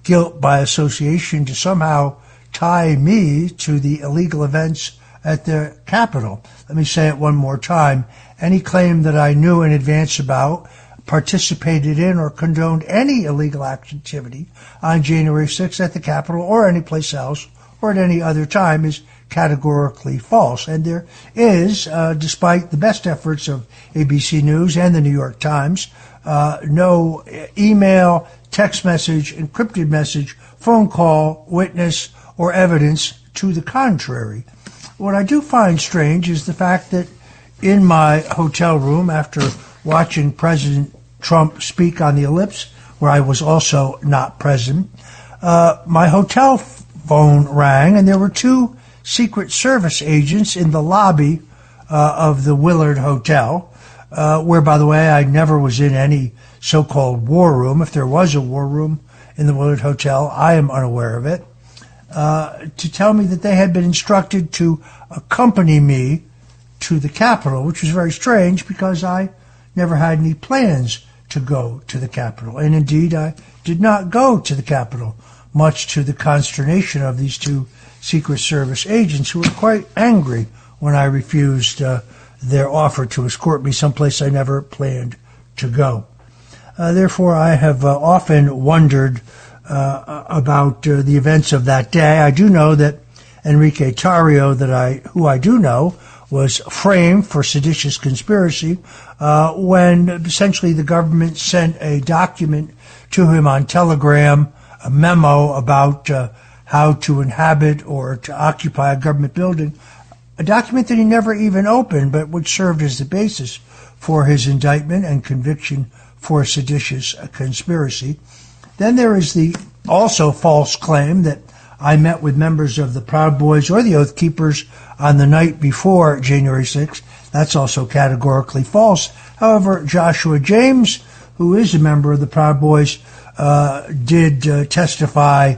guilt by association to somehow tie me to the illegal events at the Capitol. Let me say it one more time. Any claim that I knew in advance about, participated in, or condoned any illegal activity on January 6th at the Capitol or any place else or at any other time is categorically false. And there is, despite the best efforts of ABC News and the New York Times, no email, text message, encrypted message, phone call, witness, or evidence to the contrary. What I do find strange is the fact that in my hotel room, after watching President Trump speak on the Ellipse, where I was also not present, my hotel phone rang, and there were two Secret Service agents in the lobby of the Willard Hotel, where, by the way, I never was in any so-called war room. If there was a war room in the Willard Hotel, I am unaware of it, to tell me that they had been instructed to accompany me to the Capitol, which was very strange because I never had any plans to go to the Capitol. And indeed, I did not go to the Capitol, much to the consternation of these two Secret Service agents who were quite angry when I refused their offer to escort me someplace I never planned to go. Therefore, I have often wondered about the events of that day. I do know that Enrique Tarrio, who I do know, was framed for seditious conspiracy when essentially the government sent a document to him on Telegram, a memo about how to inhabit or to occupy a government building, a document that he never even opened, but which served as the basis for his indictment and conviction for seditious conspiracy. Then there is the also false claim that I met with members of the Proud Boys or the Oath Keepers on the night before January 6th. That's also categorically false. However, Joshua James, who is a member of the Proud Boys, did testify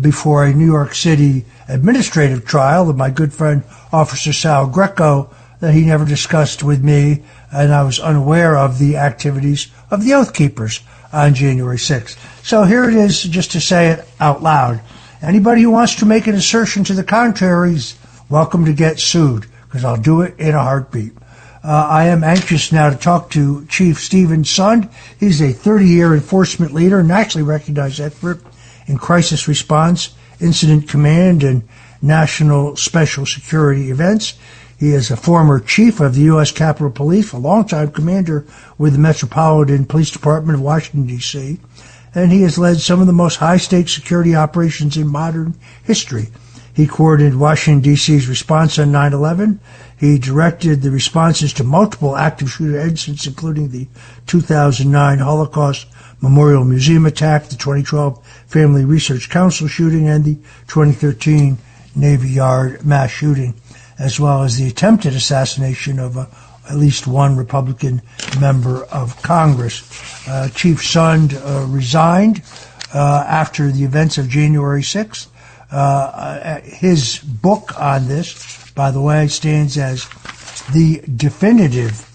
before a New York City administrative trial of my good friend Officer Sal Greco that he never discussed with me, and I was unaware of the activities of the Oath Keepers on January 6th. So here it is, just to say it out loud. Anybody who wants to make an assertion to the contrary is welcome to get sued, because I'll do it in a heartbeat. I am anxious now to talk to Chief Steven Sund. He's a 30-year enforcement leader, nationally recognized expert in crisis response, incident command, and national special security events. He is a former chief of the U.S. Capitol Police, a longtime commander with the Metropolitan Police Department of Washington, D.C., and he has led some of the most high-stakes security operations in modern history. He coordinated Washington, D.C.'s response on 9/11. He directed the responses to multiple active shooter incidents, including the 2009 Holocaust Memorial Museum attack, the 2012 Family Research Council shooting, and the 2013 Navy Yard mass shooting, as well as the attempted assassination of at least one Republican member of Congress. Chief Sund resigned after the events of January 6th. His book on this, by the way, stands as the definitive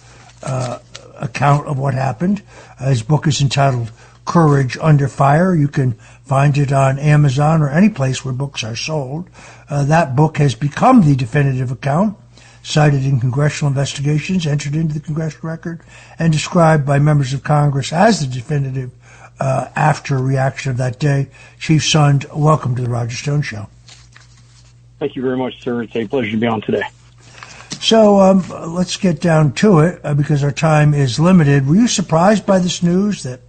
account of what happened. His book is entitled Courage Under Fire. You can find it on Amazon or any place where books are sold. That book has become the definitive account, cited in congressional investigations, entered into the congressional record, and described by members of Congress as the definitive after reaction of that day. Chief Sund, welcome to the Roger Stone Show. Thank you very much, sir. It's a pleasure to be on today. So let's get down to it because our time is limited. Were you surprised by this news that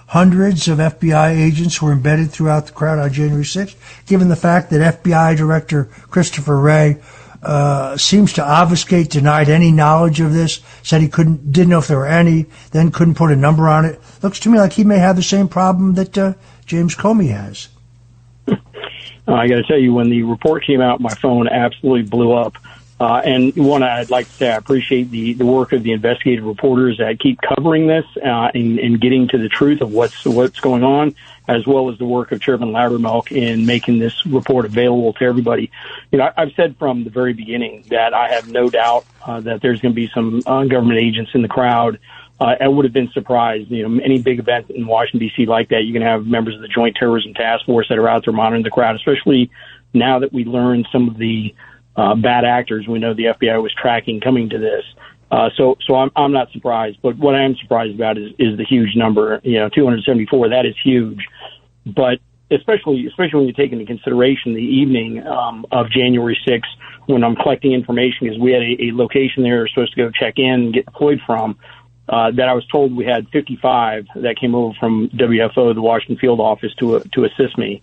hundreds of FBI agents were embedded throughout the crowd on January 6th, given the fact that FBI Director Christopher Wray seems to obfuscate, denied any knowledge of this, said he didn't know if there were any, then couldn't put a number on it? Looks to me like he may have the same problem that James Comey has. I got to tell you, when the report came out, my phone absolutely blew up. And one, I'd like to say I appreciate the work of the investigative reporters that keep covering this and getting to the truth of what's going on, as well as the work of Chairman Loudermilk in making this report available to everybody. You know, I've said from the very beginning that I have no doubt that there's going to be some government agents in the crowd. I would have been surprised. You know, any big event in Washington, D.C. like that, you can have members of the Joint Terrorism Task Force that are out there monitoring the crowd, especially now that we learned some of the bad actors we know the FBI was tracking coming to this. So I'm not surprised. But what I am surprised about is the huge number. You know, 274, that is huge. But especially when you take into consideration the evening of January 6th, when I'm collecting information, because we had a location there we were supposed to go check in and get deployed from, that I was told we had 55 that came over from WFO, the Washington field office, to assist me.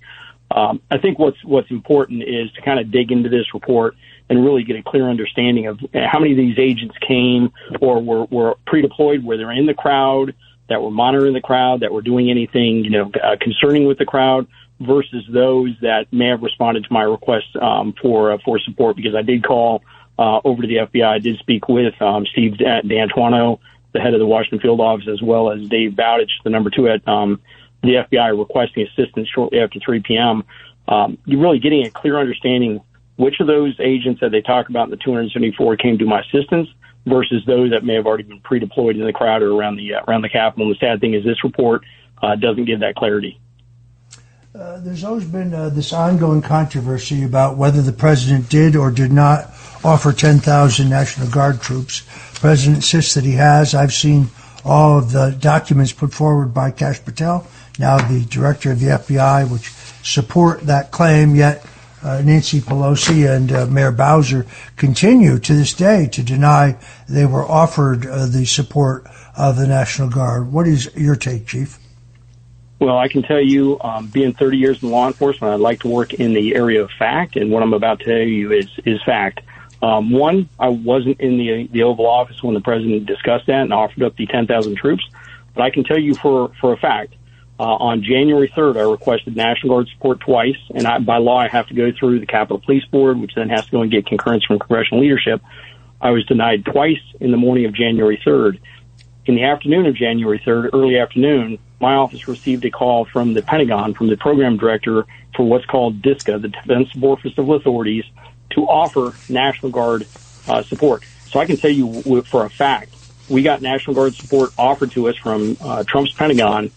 I think what's important is to kind of dig into this report and really get a clear understanding of how many of these agents came or were pre-deployed, where they're in the crowd, that were monitoring the crowd, that were doing anything, concerning with the crowd, versus those that may have responded to my request for support. Because I did call over to the FBI. I did speak with Steve D'Antuono, the head of the Washington field office, as well as Dave Bowditch, the number 2 at the FBI, requesting assistance shortly after 3 p.m. You're really getting a clear understanding which of those agents that they talk about in the 274 came to my assistance versus those that may have already been pre-deployed in the crowd or around the Capitol. And the sad thing is this report doesn't give that clarity. There's always been this ongoing controversy about whether the president did or did not offer 10,000 National Guard troops. The president insists that he has. I've seen all of the documents put forward by Kash Patel, now the director of the FBI, which support that claim, yet Nancy Pelosi and Mayor Bowser continue to this day to deny they were offered the support of the National Guard. What is your take, Chief? Well, I can tell you, being 30 years in law enforcement, I'd like to work in the area of fact, and what I'm about to tell you is fact. One, I wasn't in the Oval Office when the president discussed that and offered up the 10,000 troops, but I can tell you for a fact, on January 3rd, I requested National Guard support twice, and by law I have to go through the Capitol Police Board, which then has to go and get concurrence from congressional leadership. I was denied twice in the morning of January 3rd. In the afternoon of January 3rd, early afternoon, my office received a call from the Pentagon, from the program director for what's called DSCA, the Defense Support for Civil Authorities, to offer National Guard support. So I can tell you for a fact, we got National Guard support offered to us from Trump's Pentagon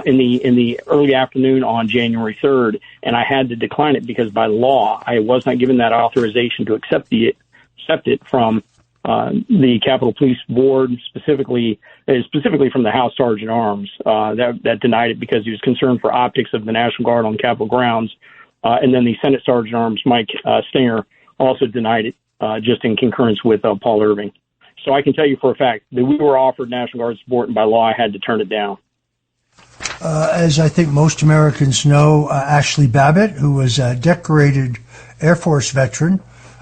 in the early afternoon on January 3rd, and I had to decline it because by law I was not given that authorization to accept it from the Capitol Police Board, specifically from the House Sergeant at Arms, that denied it because he was concerned for optics of the National Guard on Capitol grounds. And then the Senate Sergeant at Arms, Mike Stinger, also denied it, just in concurrence with Paul Irving. So I can tell you for a fact that we were offered National Guard support, and by law I had to turn it down. As I think most Americans know, Ashley Babbitt, who was a decorated Air Force veteran,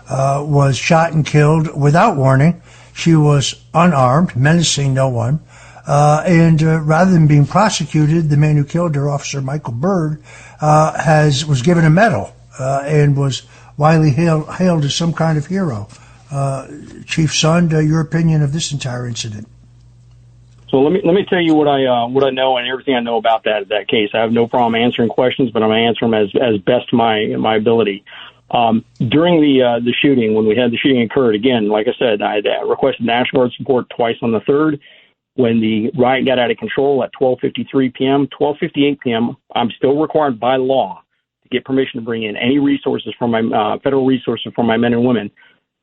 was shot and killed without warning. She was unarmed, menacing no one. And rather than being prosecuted, the man who killed her, Officer Michael Byrd, was given a medal and was widely hailed as some kind of hero. Chief Sund, your opinion of this entire incident? So let me tell you what I know and everything I know about that case. I have no problem answering questions, but I'm going to answer them as best my ability. During the shooting, when we had the shooting occurred, again, like I said, I had requested National Guard support twice on the 3rd. When the riot got out of control at 12:53 p.m., 12:58 p.m., I'm still required by law to get permission to bring in any resources from my federal resources for my men and women.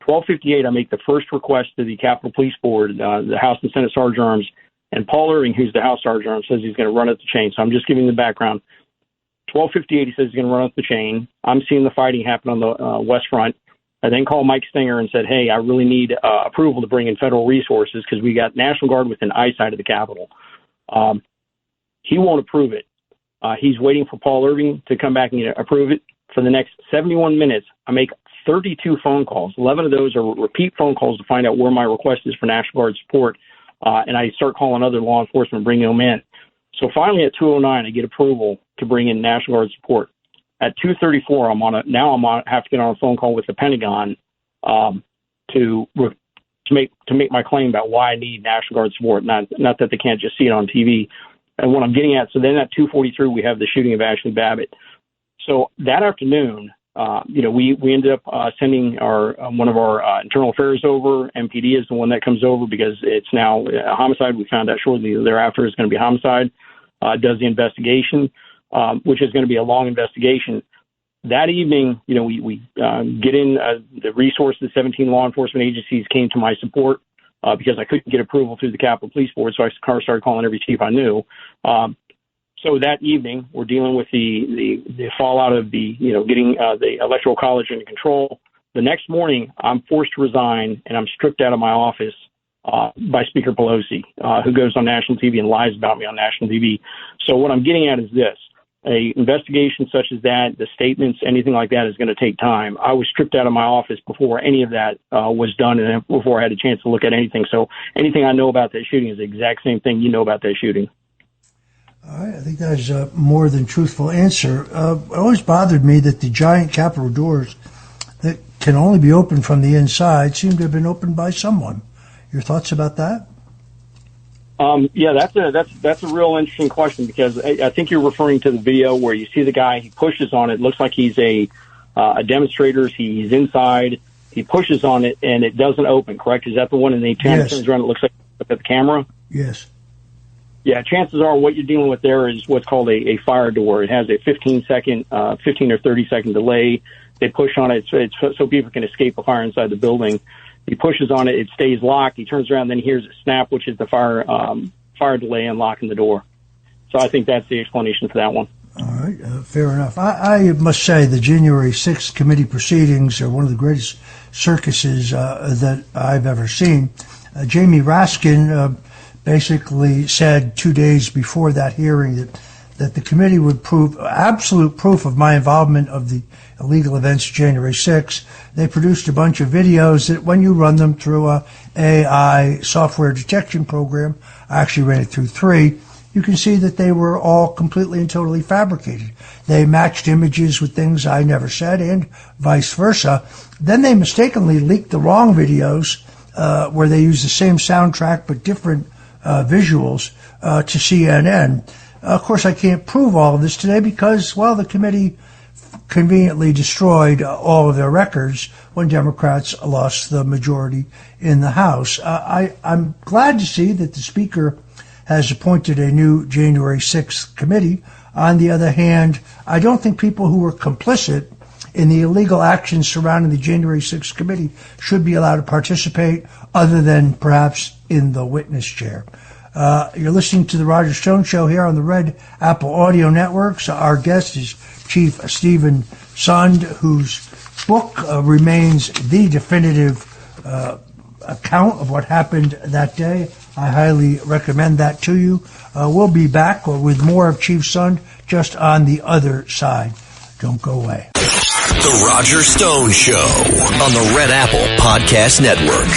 12:58, I make the first request to the Capitol Police Board, the House and Senate Sergeant at Arms, and Paul Irving, who's the House Sergeant at Arms, says he's going to run up the chain. So I'm just giving the background. 12:58, he says he's going to run up the chain. I'm seeing the fighting happen on the West Front. I then called Mike Stinger and said, hey, I really need approval to bring in federal resources because we got National Guard within eyesight of the Capitol. He won't approve it. He's waiting for Paul Irving to come back and approve it. For the next 71 minutes, I make 32 phone calls. 11 of those are repeat phone calls to find out where my request is for National Guard support. And I start calling other law enforcement, bringing them in. So finally at 2:09, I get approval to bring in National Guard support. At 2:34, I have to get on a phone call with the Pentagon to make my claim about why I need National Guard support. Not that they can't just see it on TV. And what I'm getting at, so then at 2:43, we have the shooting of Ashley Babbitt. So that afternoon, we ended up sending one of our internal affairs over. MPD is the one that comes over because it's now a homicide. We found out shortly thereafter it's going to be homicide. Does the investigation, which is going to be a long investigation. That evening, we get in the resources. 17 law enforcement agencies came to my support because I couldn't get approval through the Capitol Police Board, so I started calling every chief I knew. So that evening, we're dealing with the fallout of getting the Electoral College under control. The next morning, I'm forced to resign, and I'm stripped out of my office by Speaker Pelosi, who goes on national TV and lies about me on national TV. So what I'm getting at is this. A investigation such as that, the statements, anything like that is going to take time. I was stripped out of my office before any of that was done and before I had a chance to look at anything. So anything I know about that shooting is the exact same thing you know about that shooting. All right, I think that is a more than truthful answer. It always bothered me that the giant Capitol doors that can only be opened from the inside seem to have been opened by someone. Your thoughts about that? Yeah, that's a real interesting question because I think you're referring to the video where you see the guy, he pushes on it. It looks like he's a demonstrator. He's inside. He pushes on it, and it doesn't open, correct? Is that the one? And he turns around, it looks like at the camera? Yes. Yeah, chances are what you're dealing with there is what's called a fire door. It has a 15 or 30 second delay. They push on it so people can escape a fire inside the building. He pushes on it. It stays locked. He turns around, then he hears it snap, which is the fire delay unlocking the door. So I think that's the explanation for that one. All right, fair enough. I must say the January 6th committee proceedings are one of the greatest circuses that I've ever seen. Jamie Raskin basically said 2 days before that hearing that the committee would prove absolute proof of my involvement of the illegal events of January 6th. They produced a bunch of videos that when you run them through a AI software detection program, I actually ran it through 3, you can see that they were all completely and totally fabricated. They matched images with things I never said and vice versa. Then they mistakenly leaked the wrong videos where they used the same soundtrack but different visuals to CNN. Of course, I can't prove all of this today because, well, the committee conveniently destroyed all of their records when Democrats lost the majority in the House. I'm glad to see that the Speaker has appointed a new January 6th committee. On the other hand, I don't think people who were complicit in the illegal actions surrounding the January 6th committee should be allowed to participate other than perhaps in the witness chair. You're listening to the Roger Stone Show here on the Red Apple Audio Network. So our guest is Chief Steven Sund, whose book remains the definitive account of what happened that day. I highly recommend that to you. We'll be back with more of Chief Sund just on the other side. Don't go away. The Roger Stone Show on the Red Apple Podcast Network.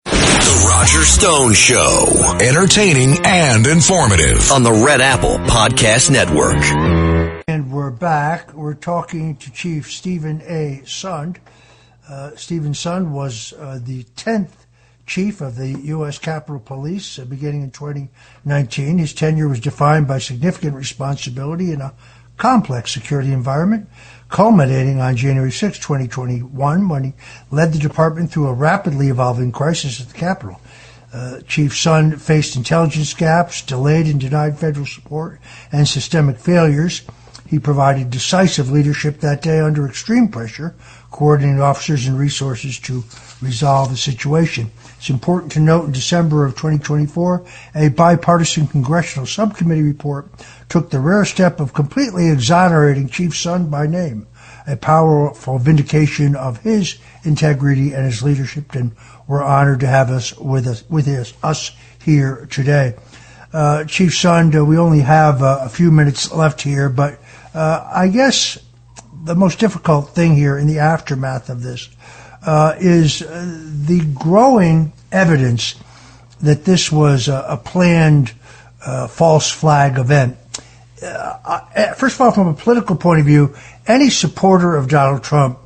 The Roger Stone Show. Entertaining and informative. On the Red Apple Podcast Network. And we're back. We're talking to Chief Steven A. Sund. Steven Sund was the 10th chief of the U.S. Capitol Police beginning in 2019. His tenure was defined by significant responsibility in a complex security environment, culminating on January 6, 2021, when he led the department through a rapidly evolving crisis at the Capitol. Chief Sund faced intelligence gaps, delayed and denied federal support, and systemic failures. He provided decisive leadership that day under extreme pressure, coordinating officers and resources to resolve the situation. It's important to note in December of 2024, a bipartisan congressional subcommittee report took the rare step of completely exonerating Chief Sund by name, a powerful vindication of his integrity and his leadership, and we're honored to have us with us here today. Chief Sund, we only have a few minutes left here, but I guess the most difficult thing here in the aftermath of this is the growing evidence that this was a planned false flag event. First of all, from a political point of view, any supporter of Donald Trump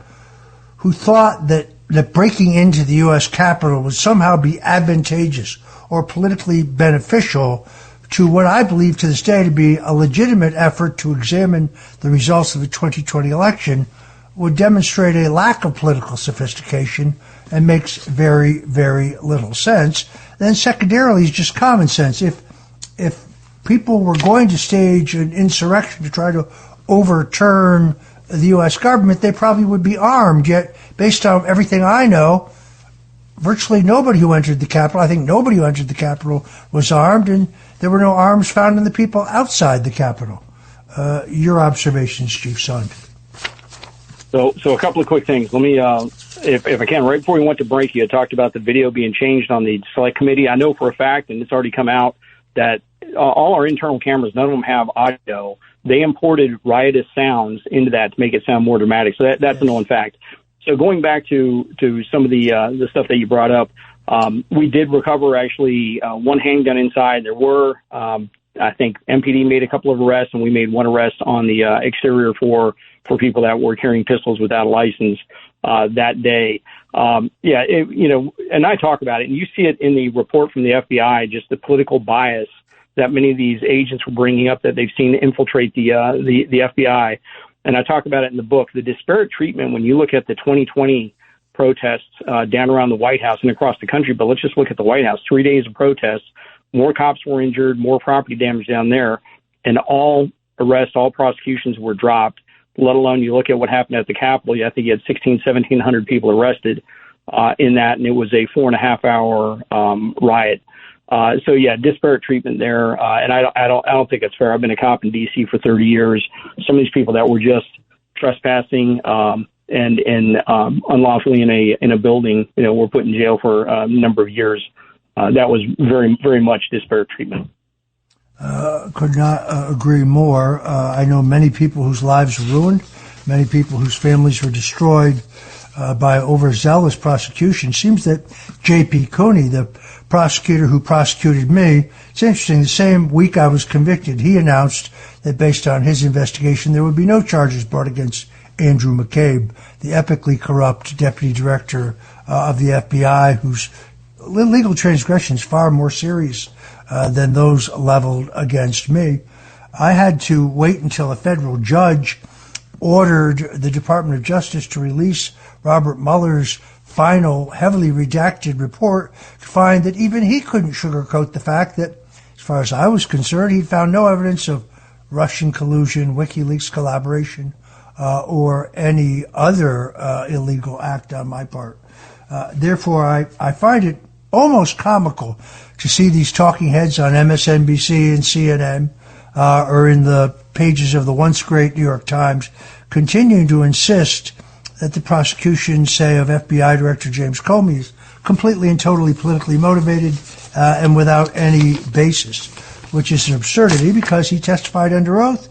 who thought that breaking into the U.S. Capitol would somehow be advantageous or politically beneficial to what I believe to this day to be a legitimate effort to examine the results of the 2020 election would demonstrate a lack of political sophistication and makes very, very little sense. Then secondarily is just common sense. If people were going to stage an insurrection to try to overturn the U.S. government, they probably would be armed. Yet, based on everything I know, virtually nobody who entered the Capitol, I think nobody who entered the Capitol was armed, and there were no arms found in the people outside the Capitol. Your observations, Chief Sund. So a couple of quick things. Let me, if I can, right before we went to break, you had talked about the video being changed on the select committee. I know for a fact, and it's already come out, that all our internal cameras, none of them have audio. They imported riotous sounds into that to make it sound more dramatic. So that's a known fact. So going back to some of the stuff that you brought up, we did recover actually one handgun inside. There were, I think MPD made a couple of arrests, and we made one arrest on the exterior for people that were carrying pistols without a license that day. And I talk about it, and you see it in the report from the FBI, just the political bias that many of these agents were bringing up that they've seen infiltrate the FBI. And I talk about it in the book, the disparate treatment when you look at the 2020 protests down around the White House and across the country. But let's just look at the White House. 3 days of protests, more cops were injured, more property damage down there, and all arrests, all prosecutions were dropped, let alone you look at what happened at the Capitol. I think you had 1,700 people arrested in that, and it was a 4.5-hour riot. Disparate treatment there, and I don't think it's fair. I've been a cop in D.C. for 30 years. Some of these people that were just trespassing and unlawfully in a building, were put in jail for a number of years. That was very, very much disparate treatment. Could not agree more. I know many people whose lives were ruined, many people whose families were destroyed by overzealous prosecution. Seems that J.P. Cooney, the prosecutor who prosecuted me, it's interesting, the same week I was convicted, he announced that based on his investigation, there would be no charges brought against Andrew McCabe, the epically corrupt deputy director of the FBI, whose legal transgressions far more serious than those leveled against me. I had to wait until a federal judge ordered the Department of Justice to release Robert Mueller's final, heavily redacted report to find that even he couldn't sugarcoat the fact that, as far as I was concerned, he'd found no evidence of Russian collusion, WikiLeaks collaboration, or any other illegal act on my part. Therefore, I find it almost comical to see these talking heads on MSNBC and CNN or in the pages of the once great New York Times continuing to insist that the prosecution, say, of FBI Director James Comey is completely and totally politically motivated and without any basis, which is an absurdity because he testified under oath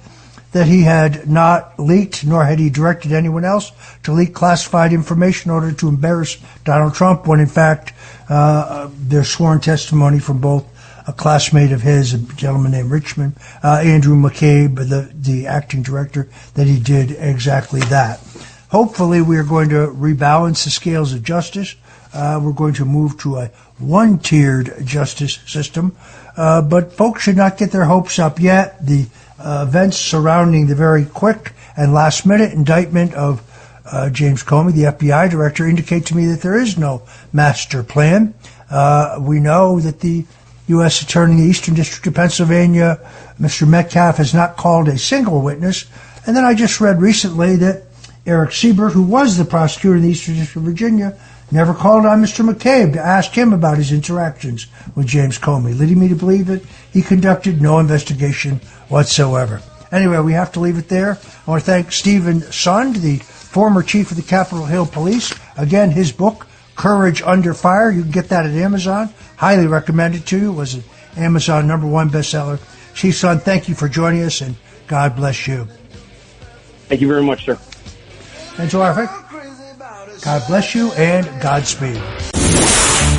that he had not leaked, nor had he directed anyone else to leak classified information in order to embarrass Donald Trump, when in fact there's sworn testimony from both a classmate of his, a gentleman named Richmond, Andrew McCabe, the acting director, that he did exactly that. Hopefully we are going to rebalance the scales of justice. We're going to move to a one-tiered justice system. But folks should not get their hopes up yet. The events surrounding the very quick and last-minute indictment of James Comey, the FBI director, indicate to me that there is no master plan. We know that the U.S. Attorney in the Eastern District of Pennsylvania, Mr. Metcalf, has not called a single witness. And then I just read recently that Eric Siebert, who was the prosecutor in the Eastern District of Virginia, never called on Mr. McCabe to ask him about his interactions with James Comey, leading me to believe that he conducted no investigation whatsoever. Anyway, we have to leave it there. I want to thank Stephen Sund, the former chief of the Capitol Hill Police. Again, his book, Courage Under Fire, you can get that at Amazon. Highly recommend it to you. It was an Amazon #1 bestseller. Chief Sund, thank you for joining us, and God bless you. Thank you very much, sir. And to our God bless you and Godspeed.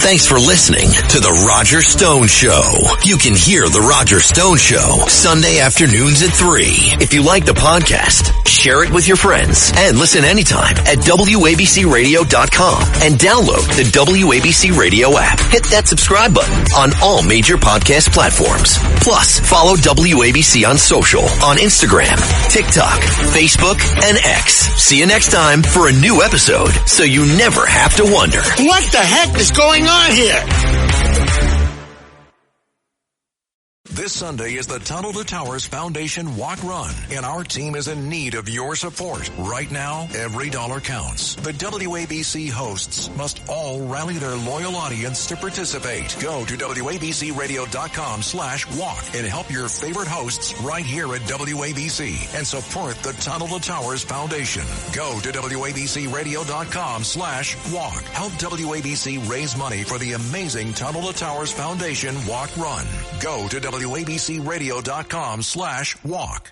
Thanks for listening to The Roger Stone Show. You can hear The Roger Stone Show Sunday afternoons at 3. If you like the podcast, share it with your friends and listen anytime at WABCRadio.com and download the WABC Radio app. Hit that subscribe button on all major podcast platforms. Plus, follow WABC on social on Instagram, TikTok, Facebook, and X. See you next time for a new episode so you never have to wonder. What the heck is going on here? This Sunday is the Tunnel to Towers Foundation Walk Run, and our team is in need of your support. Right now, every dollar counts. The WABC hosts must all rally their loyal audience to participate. Go to WABCRadio.com/walk and help your favorite hosts right here at WABC and support the Tunnel to Towers Foundation. Go to WABCRadio.com/walk. Help WABC raise money for the amazing Tunnel to Towers Foundation Walk Run. Go to WABCRadio.com/walk.